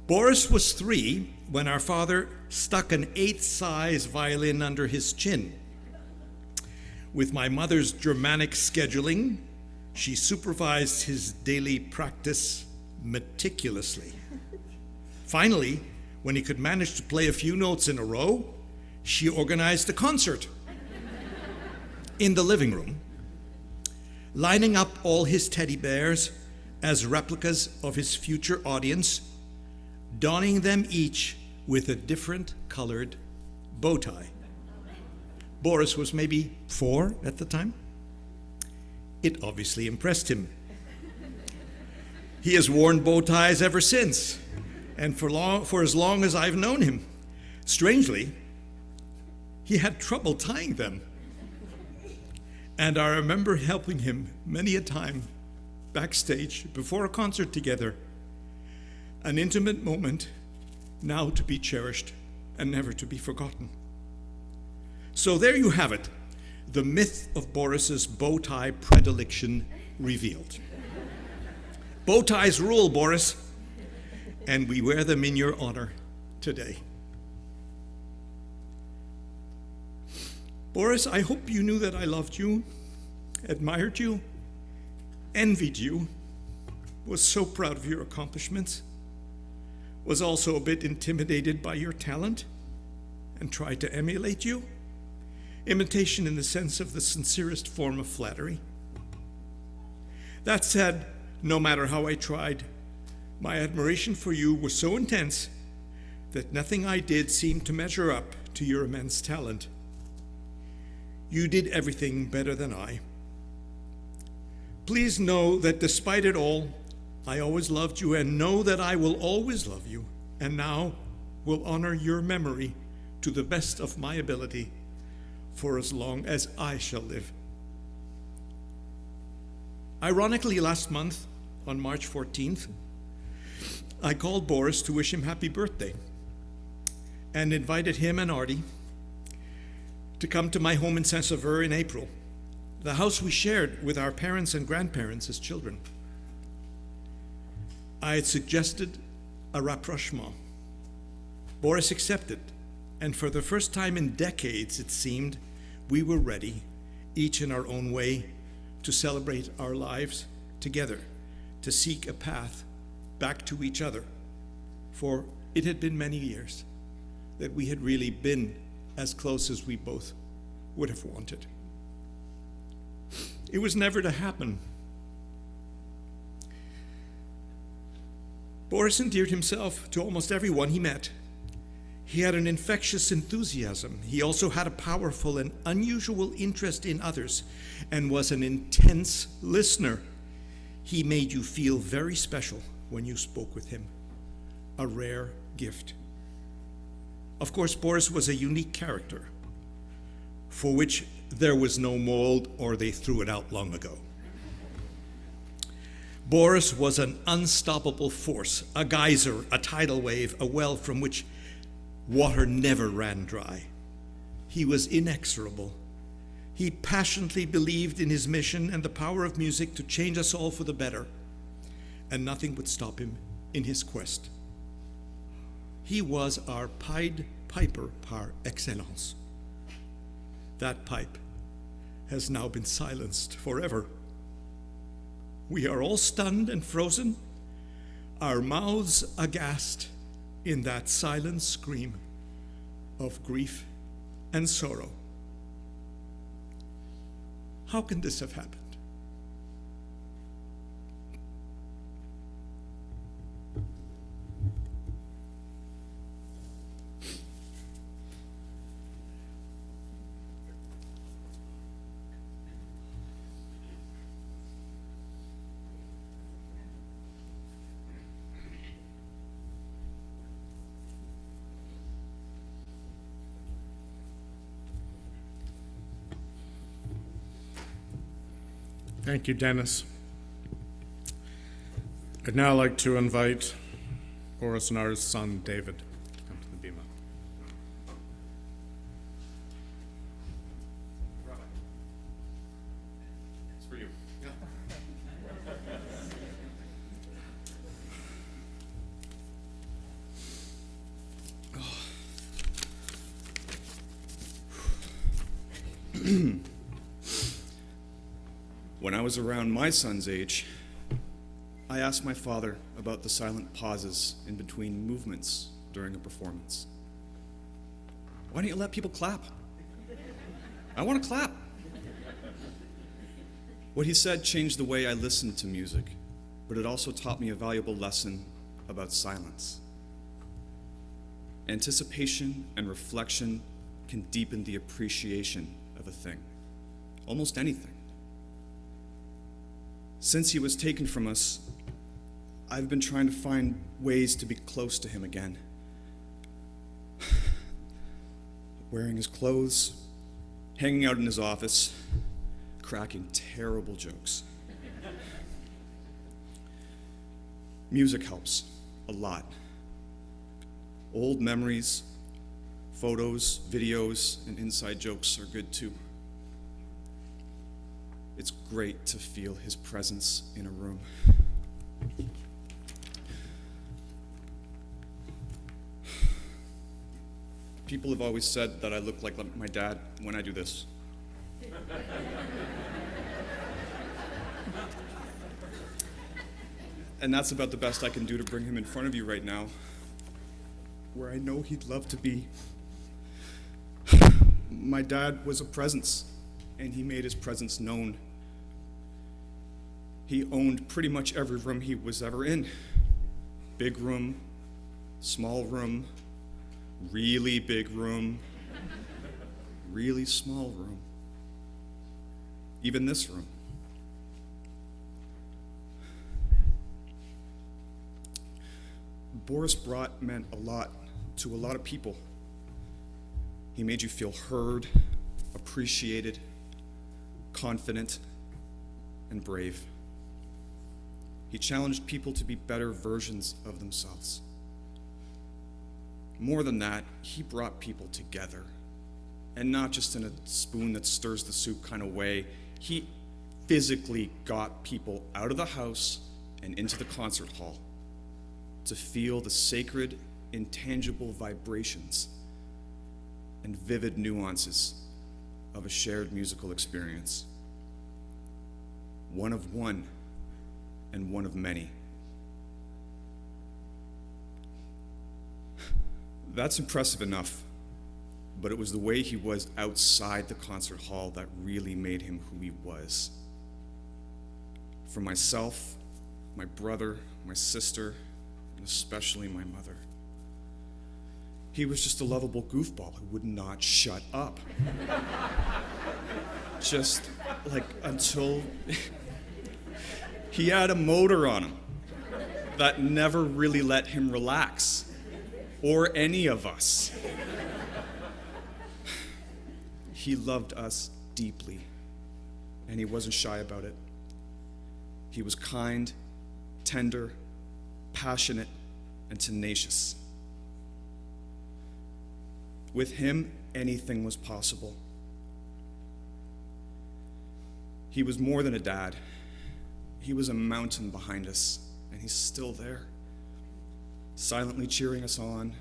Boris was 3 when our father stuck an 8th-size violin under his chin. With my mother's Germanic scheduling, she supervised his daily practice meticulously. Finally, when he could manage to play a few notes in a row, she organized a concert in the living room, lining up all his teddy bears as replicas of his future audience, donning them each with a different colored bow tie. Boris was maybe 4 at the time. It obviously impressed him. He has worn bow ties ever since, and for as long as I've known him. Strangely, he had trouble tying them. And I remember helping him many a time backstage before a concert together. An intimate moment now to be cherished and never to be forgotten. So there you have it, the myth of Boris's bow tie predilection revealed. Bow ties rule, Boris, and we wear them in your honor today. Boris, I hope you knew that I loved you, admired you, envied you, was so proud of your accomplishments, was also a bit intimidated by your talent, and tried to emulate you. Imitation in the sense of the sincerest form of flattery. That said, no matter how I tried, my admiration for you was so intense that nothing I did seemed to measure up to your immense talent. You did everything better than I. Please know that despite it all, I always loved you, and know that I will always love you, and now will honor your memory to the best of my ability for as long as I shall live. Ironically, last month, on March 14th, I called Boris to wish him happy birthday and invited him and Artie to come to my home in Saint-Sauveur in April, the house we shared with our parents and grandparents as children. I had suggested a rapprochement. Boris accepted, and for the first time in decades, it seemed, we were ready, each in our own way, to celebrate our lives together, to seek a path back to each other. For it had been many years that we had really been as close as we both would have wanted. It was never to happen. Boris endeared himself to almost everyone he met. He had an infectious enthusiasm. He also had a powerful and unusual interest in others and was an intense listener. He made you feel very special when you spoke with him, a rare gift. Of course, Boris was a unique character for which there was no mold or they threw it out long ago. Boris was an unstoppable force, a geyser, a tidal wave, a well from which water never ran dry. He was inexorable. He passionately believed in his mission and the power of music to change us all for the better, and nothing would stop him in his quest. He was our Pied Piper par excellence. That pipe has now been silenced forever. We are all stunned and frozen, our mouths aghast in that silent scream of grief and sorrow. How can this have happened? Thank you, Dennis. I'd now like to invite Boris Nar's son, David, to come to the bima. It's for you. When I was around my son's age, I asked my father about the silent pauses in between movements during a performance. Why don't you let people clap? I want to clap. What he said changed the way I listened to music, but it also taught me a valuable lesson about silence. Anticipation and reflection can deepen the appreciation of a thing, almost anything. Since he was taken from us, I've been trying to find ways to be close to him again. Wearing his clothes, hanging out in his office, cracking terrible jokes. Music helps a lot. Old memories, photos, videos, and inside jokes are good too. It's great to feel his presence in a room. People have always said that I look like my dad when I do this. And that's about the best I can do to bring him in front of you right now, where I know he'd love to be. My dad was a presence, and he made his presence known. He owned pretty much every room he was ever in. Big room, small room, really big room, really small room, even this room. Boris Brott meant a lot to a lot of people. He made you feel heard, appreciated, confident, and brave. He challenged people to be better versions of themselves. More than that, he brought people together, and not just in a spoon that stirs the soup kind of way. He physically got people out of the house and into the concert hall to feel the sacred intangible vibrations and vivid nuances of a shared musical experience. One of one and one of many. That's impressive enough, but it was the way he was outside the concert hall that really made him who he was. For myself, my brother, my sister, and especially my mother, he was just a lovable goofball who would not shut up. Just like until he had a motor on him that never really let him relax, or any of us. He loved us deeply, and he wasn't shy about it. He was kind, tender, passionate, and tenacious. With him, anything was possible. He was more than a dad. He was a mountain behind us, and he's still there, silently cheering us on,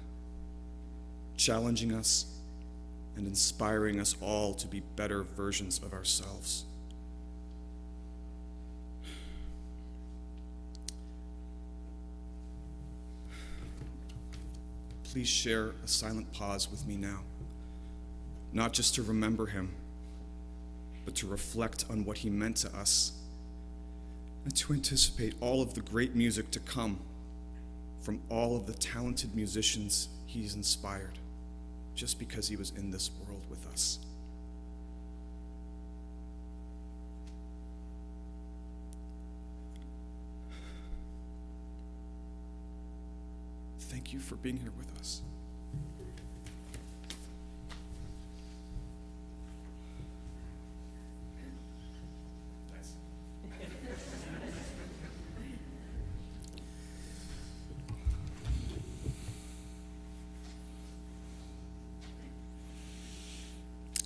challenging us, and inspiring us all to be better versions of ourselves. Please share a silent pause with me now, not just to remember him, but to reflect on what he meant to us, and to anticipate all of the great music to come from all of the talented musicians he's inspired, just because he was in this world with us. Thank you for being here with us.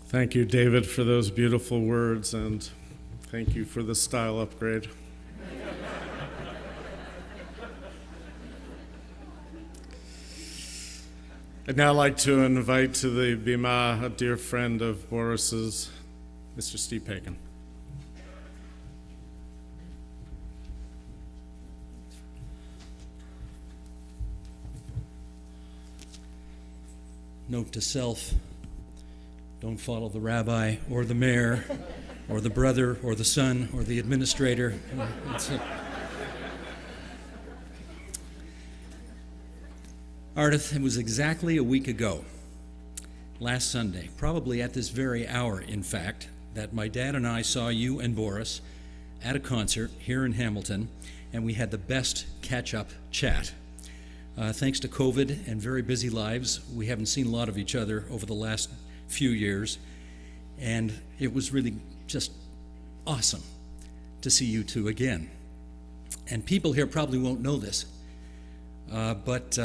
Thank you, David, for those beautiful words, and thank you for the style upgrade. I'd now like to invite to the bima a dear friend of Boris's, Mr. Steve Pagan. Note to self, don't follow the rabbi or the mayor or the brother or the son or the administrator. That's it. Ardith, it was exactly a week ago, last Sunday, probably at this very hour, in fact, that my dad and I saw you and Boris at a concert here in Hamilton, and we had the best catch-up chat. Thanks to COVID and very busy lives, we haven't seen a lot of each other over the last few years, and it was really just awesome to see you two again. And people here probably won't know this, but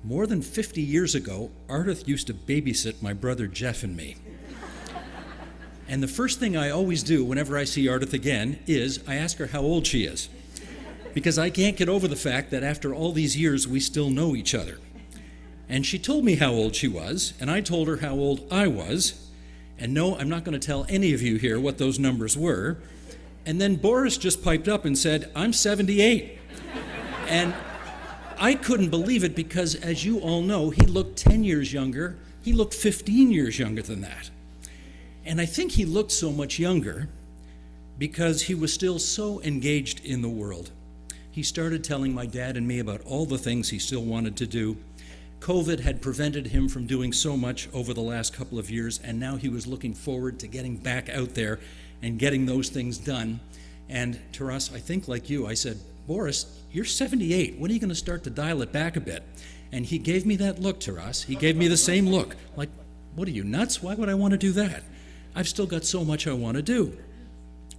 more than 50 years ago, Ardith used to babysit my brother Jeff and me. And the first thing I always do whenever I see Ardith again is I ask her how old she is, because I can't get over the fact that after all these years, we still know each other. And she told me how old she was, and I told her how old I was. And no, I'm not going to tell any of you here what those numbers were. And then Boris just piped up and said, I'm 78. And I couldn't believe it because, as you all know, he looked 10 years younger. He looked 15 years younger than that. And I think he looked so much younger because he was still so engaged in the world. He started telling my dad and me about all the things he still wanted to do. COVID had prevented him from doing so much over the last couple of years, and now he was looking forward to getting back out there and getting those things done. And to us, I think like you, I said, Boris, you're 78. When are you going to start to dial it back a bit? And he gave me that look, Taras. He gave me the same look. Like, what are you, nuts? Why would I want to do that? I've still got so much I want to do.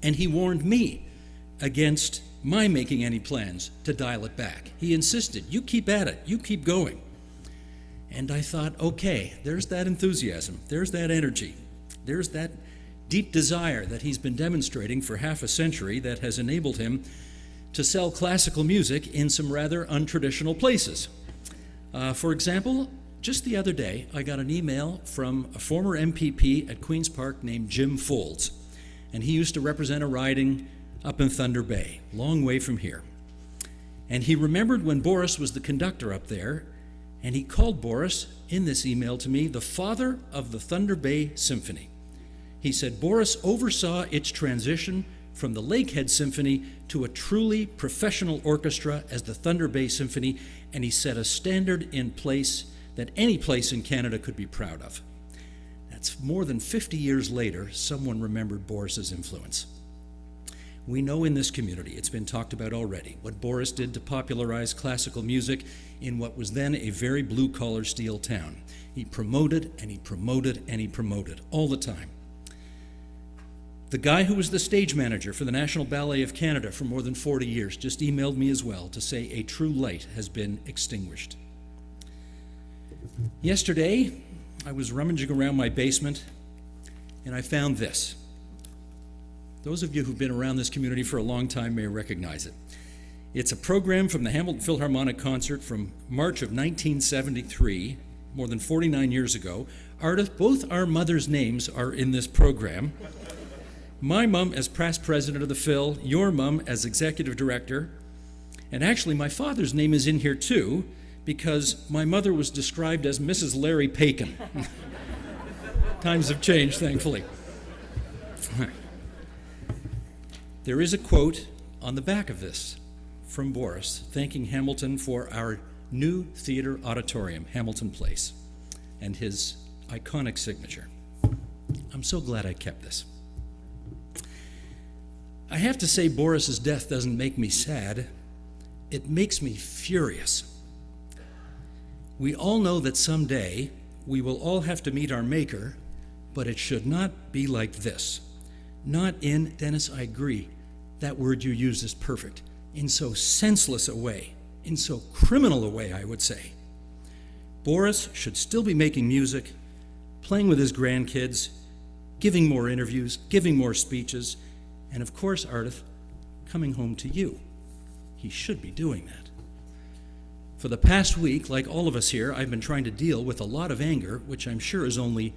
And he warned me against my making any plans to dial it back. He insisted, you keep at it. You keep going. And I thought, okay, there's that enthusiasm. There's that energy. There's that deep desire that he's been demonstrating for half a century that has enabled him to sell classical music in some rather untraditional places. For example, just the other day, I got an email from a former MPP at Queen's Park named Jim Folds, and he used to represent a riding up in Thunder Bay, long way from here. And he remembered when Boris was the conductor up there, and he called Boris, in this email to me, the father of the Thunder Bay Symphony. He said Boris oversaw its transition from the Lakehead Symphony to a truly professional orchestra as the Thunder Bay Symphony, and he set a standard in place that any place in Canada could be proud of. That's more than 50 years later, someone remembered Boris's influence. We know in this community, it's been talked about already, what Boris did to popularize classical music in what was then a very blue-collar steel town. He promoted and he promoted and he promoted all the time. The guy who was the stage manager for the National Ballet of Canada for more than 40 years just emailed me as well to say a true light has been extinguished. Yesterday, I was rummaging around my basement and I found this. Those of you who've been around this community for a long time may recognize it. It's a program from the Hamilton Philharmonic Concert from March of 1973, more than 49 years ago. Ardith, both our mothers' names are in this program. My mom as past president of the Phil, your mom as executive director, and actually my father's name is in here too, because my mother was described as Mrs. Larry Paikin. Times have changed, thankfully. There is a quote on the back of this from Boris, thanking Hamilton for our new theater auditorium, Hamilton Place, and his iconic signature. I'm so glad I kept this. I have to say Boris's death doesn't make me sad. It makes me furious. We all know that someday we will all have to meet our Maker, but it should not be like this. Not in, Dennis, I agree, that word you use is perfect, in so senseless a way, in so criminal a way, I would say. Boris should still be making music, playing with his grandkids, giving more interviews, giving more speeches, and of course, Ardith, coming home to you. He should be doing that. For the past week, like all of us here, I've been trying to deal with a lot of anger, which I'm sure is only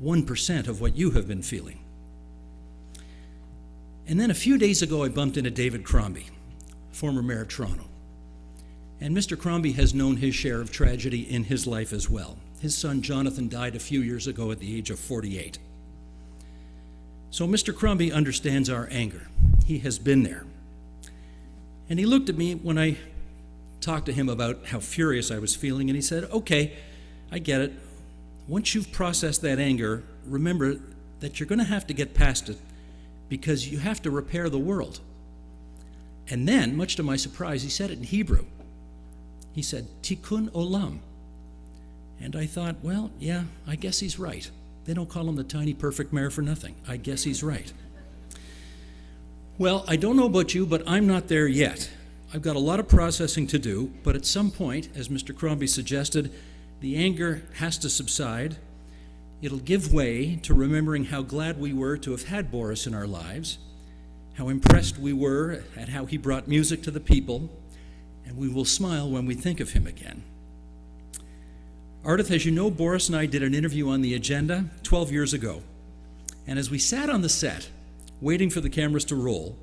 1% of what you have been feeling. And then a few days ago, I bumped into David Crombie, former mayor of Toronto. And Mr. Crombie has known his share of tragedy in his life as well. His son Jonathan died a few years ago at the age of 48. So Mr. Crombie understands our anger. He has been there. And he looked at me when I talked to him about how furious I was feeling, and he said, okay, I get it. Once you've processed that anger, remember that you're going to have to get past it because you have to repair the world. And then, much to my surprise, he said it in Hebrew. He said, Tikkun Olam. And I thought, well, yeah, I guess he's right. They don't call him the tiny perfect mayor for nothing. I guess he's right. Well, I don't know about you, but I'm not there yet. I've got a lot of processing to do, but at some point, as Mr. Crombie suggested, the anger has to subside. It'll give way to remembering how glad we were to have had Boris in our lives, how impressed we were at how he brought music to the people, and we will smile when we think of him again. Ardith, as you know, Boris and I did an interview on the agenda 12 years ago. And as we sat on the set, waiting for the cameras to roll,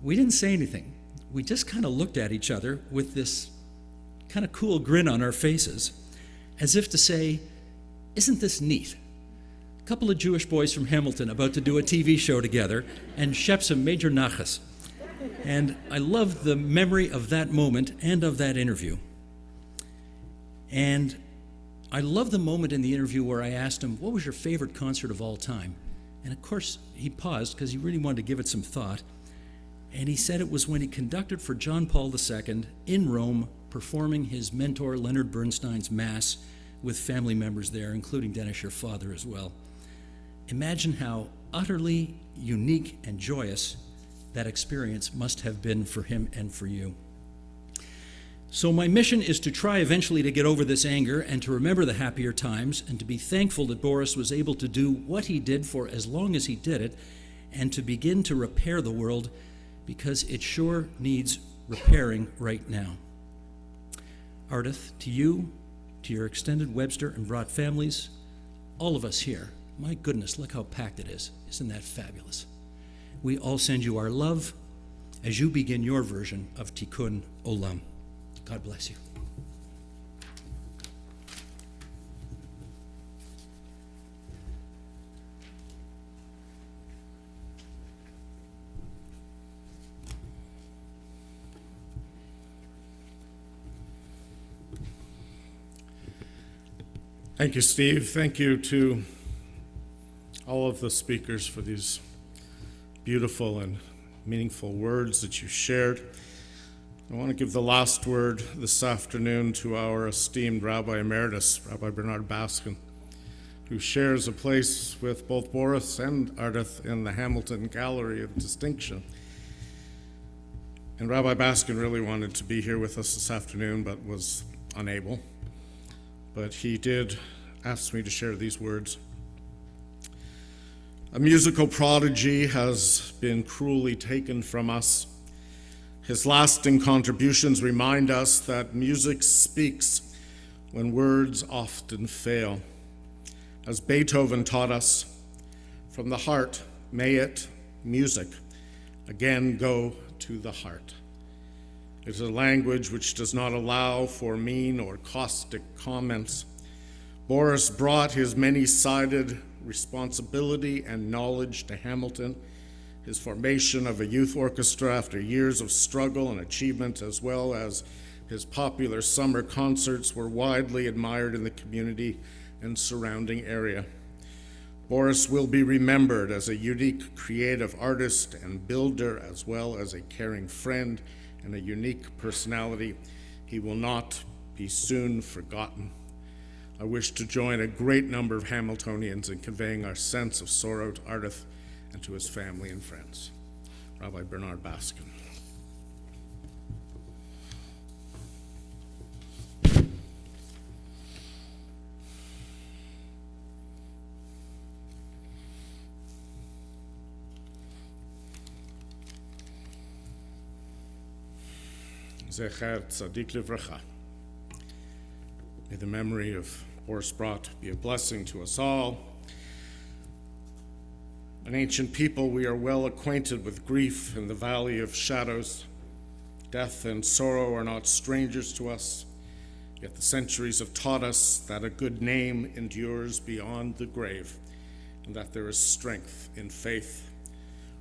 we didn't say anything. We just kind of looked at each other with this kind of cool grin on our faces, as if to say, isn't this neat? A couple of Jewish boys from Hamilton about to do a TV show together, and Shepsim Major Nachas. And I love the memory of that moment and of that interview. And I love the moment in the interview where I asked him, what was your favorite concert of all time? And of course, he paused because he really wanted to give it some thought. And he said it was when he conducted for John Paul II in Rome, performing his mentor Leonard Bernstein's Mass with family members there, including Dennis, your father, as well. Imagine how utterly unique and joyous that experience must have been for him and for you. So my mission is to try eventually to get over this anger and to remember the happier times and to be thankful that Boris was able to do what he did for as long as he did it and to begin to repair the world because it sure needs repairing right now. Ardith, to you, to your extended Webster and Brott families, all of us here, my goodness, look how packed it is. Isn't that fabulous? We all send you our love as you begin your version of Tikkun Olam. God bless you. Thank you, Steve. Thank you to all of the speakers for these beautiful and meaningful words that you shared. I want to give the last word this afternoon to our esteemed Rabbi Emeritus, Rabbi Bernard Baskin, who shares a place with both Boris and Ardith in the Hamilton Gallery of Distinction. And Rabbi Baskin really wanted to be here with us this afternoon, but was unable. But he did ask me to share these words. A musical prodigy has been cruelly taken from us. His lasting contributions remind us that music speaks when words often fail. As Beethoven taught us, from the heart, may it, music, again go to the heart. It is a language which does not allow for mean or caustic comments. Boris brought his many-sided responsibility and knowledge to Hamilton. His formation of a youth orchestra after years of struggle and achievement, as well as his popular summer concerts, were widely admired in the community and surrounding area. Boris will be remembered as a unique creative artist and builder, as well as a caring friend and a unique personality. He will not be soon forgotten. I wish to join a great number of Hamiltonians in conveying our sense of sorrow to Ardith and to his family and friends. Rabbi Bernard Baskin. Zecher Tzadik Livracha. May the memory of Boris Brott be a blessing to us all. An ancient people, we are well acquainted with grief in the valley of shadows. Death and sorrow are not strangers to us, yet the centuries have taught us that a good name endures beyond the grave, and that there is strength in faith.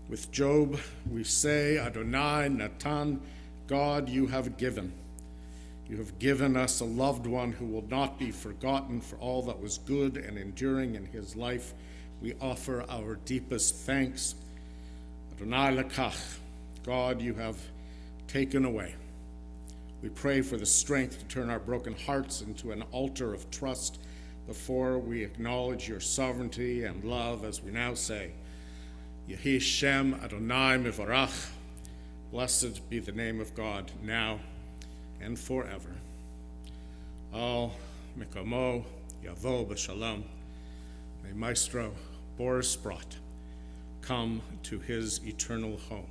With Job, we say, Adonai Natan, God, you have given. You have given us a loved one who will not be forgotten for all that was good and enduring in his life. We offer our deepest thanks. Adonai Lekach, God, you have taken away. We pray for the strength to turn our broken hearts into an altar of trust before we acknowledge your sovereignty and love, as we now say, Yehi Shem Adonai Mivarach. Blessed be the name of God now and forever. Al Mikomo Yavo B'Shalom. May Maestro Boris Brott come to his eternal home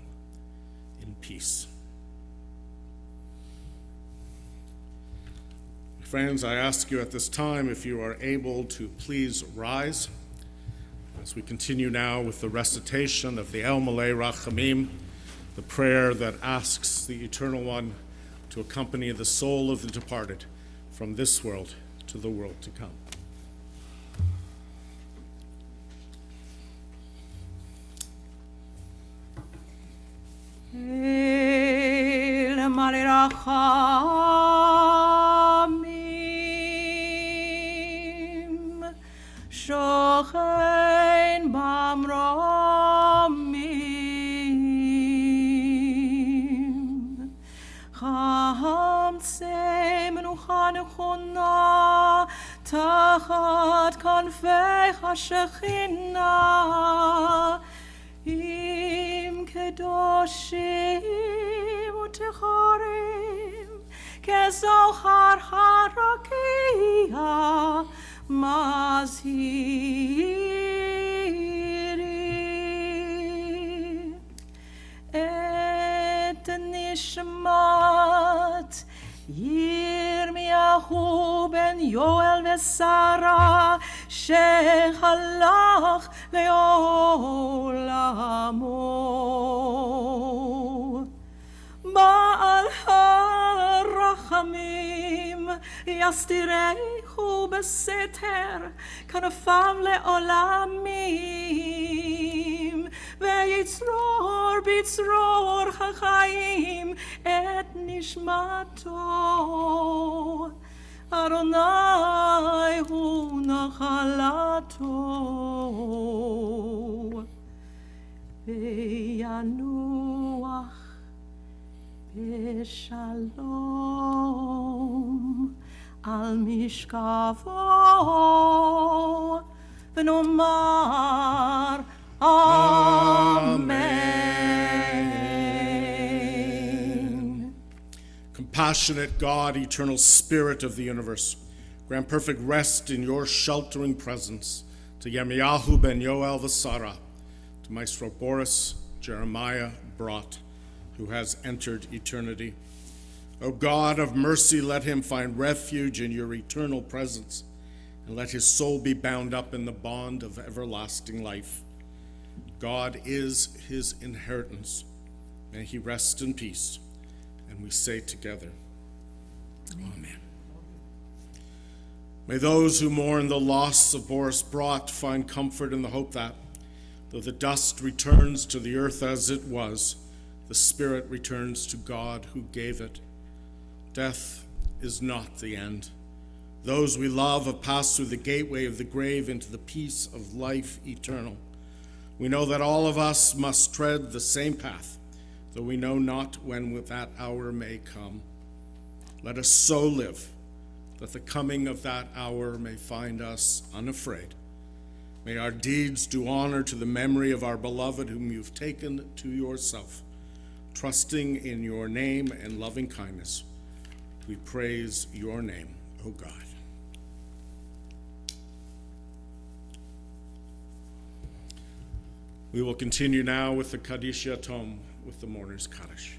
in peace. Friends, I ask you at this time if you are able to please rise as we continue now with the recitation of the Al-Malei Rakhim, the prayer that asks the Eternal One to accompany the soul of the departed from this world to the world to come. Al-Malei Rachamim Shochen Bamramim Chamsei Menucha Nechona Tachat Kanfei HaShechina Im Kedoshim Utechorim Kezohar Harakia Mazhirim Et Nishmat Yirmiyahu ירמיהו בן יואל ושרה שהלך לעולמו. בעל הרחמים יסתירהו בסתר כנפיו לעולמים ויצרור בצרור החיים את נשמתו. אדוני הוא נחלתו וינוח בשלום על משכבו ונאמר Amen. Compassionate God, eternal Spirit of the universe, grant perfect rest in your sheltering presence to Yirmiyahu ben Yoel Vasara, to Maestro Boris Jeremiah Brott, who has entered eternity. O God of mercy, let him find refuge in your eternal presence, and let his soul be bound up in the bond of everlasting life. God is his inheritance. May he rest in peace. And we say together, Amen. May those who mourn the loss of Boris Brott find comfort in the hope that, though the dust returns to the earth as it was, the spirit returns to God who gave it. Death is not the end. Those we love have passed through the gateway of the grave into the peace of life eternal. We know that all of us must tread the same path, though we know not when that hour may come. Let us so live that the coming of that hour may find us unafraid. May our deeds do honor to the memory of our beloved whom you've taken to yourself. Trusting in your name and loving kindness, we praise your name, O God. We will continue now with the Kaddish Yatom, with the mourner's Kaddish.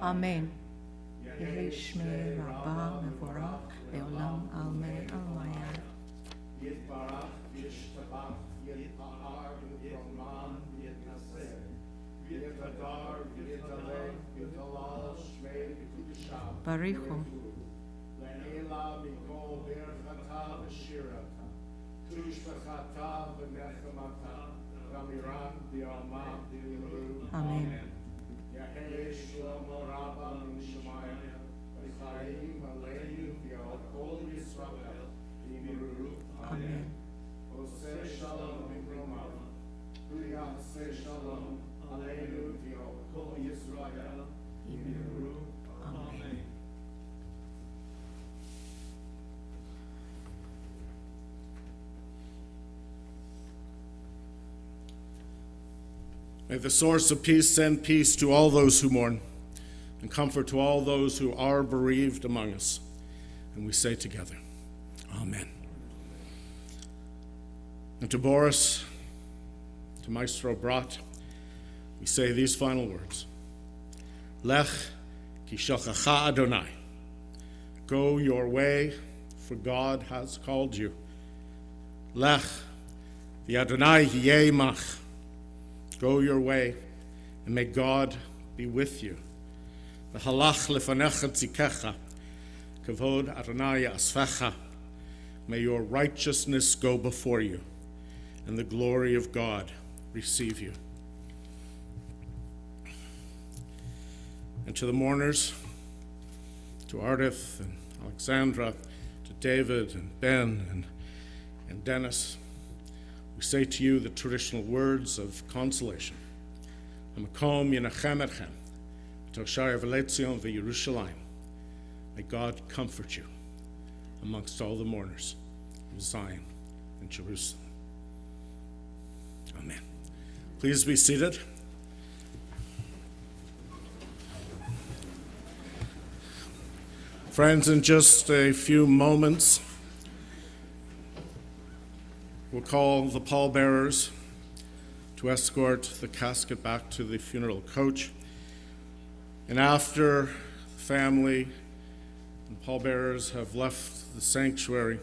Amen. Amen. יהי שמי רבה מבורך לעולם עלמי עלמיה. יתברך וישתבח יתפאר ויתרומם ויתנשא ויתהדר ויתהלל ויתהלל שמי וקודשם. בריחו. לעילה מכל ברכתה ושירתה תושבחתה ונחמתה רמירן ביעלמה דילרו. אמן. יהי שלמה רבה מן שמיים וחיים עלינו ועל כל ישראל אמרו אמן. עושה שלום במרומיו הוא יעשה שלום עלינו ועל כל ישראל אמרו אמן. May the source of peace send peace to all those who mourn and comfort to all those who are bereaved among us. And we say together, Amen. And to Boris, to Maestro Brott, we say these final words. Lech ki shochacha Adonai. Go your way, for God has called you. Lech, the Adonai yeh mach. Go your way, and may God be with you. V'halach lefanecha tzikecha, kavod Adonai asfecha. May your righteousness go before you, and the glory of God receive you. And to the mourners, to Ardith and Alexandra, to David and Ben and Dennis, we say to you the traditional words of consolation. Hamakom yenachem etchem, Toshar Veletzion veYerushalayim. May God comfort you amongst all the mourners of Zion and Jerusalem. Amen. Please be seated. Friends, in just a few moments, we'll call the pallbearers to escort the casket back to the funeral coach. And after the family and pallbearers have left the sanctuary,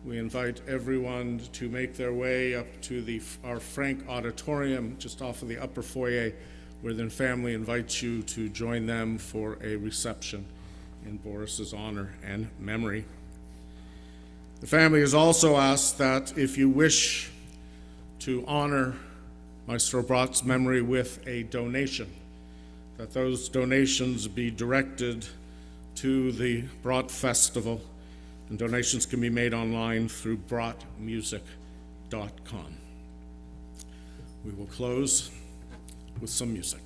we invite everyone to make their way up to our Frank Auditorium just off of the upper foyer, where the family invites you to join them for a reception in Boris's honor and memory. The family has also asked that if you wish to honor Maestro Brott's memory with a donation, that those donations be directed to the Brott Festival, and donations can be made online through brottmusic.com. We will close with some music.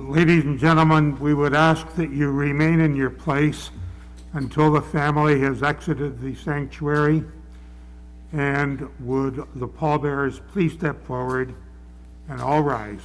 Ladies and gentlemen, we would ask that you remain in your place until the family has exited the sanctuary. And would the pallbearers please step forward and all rise.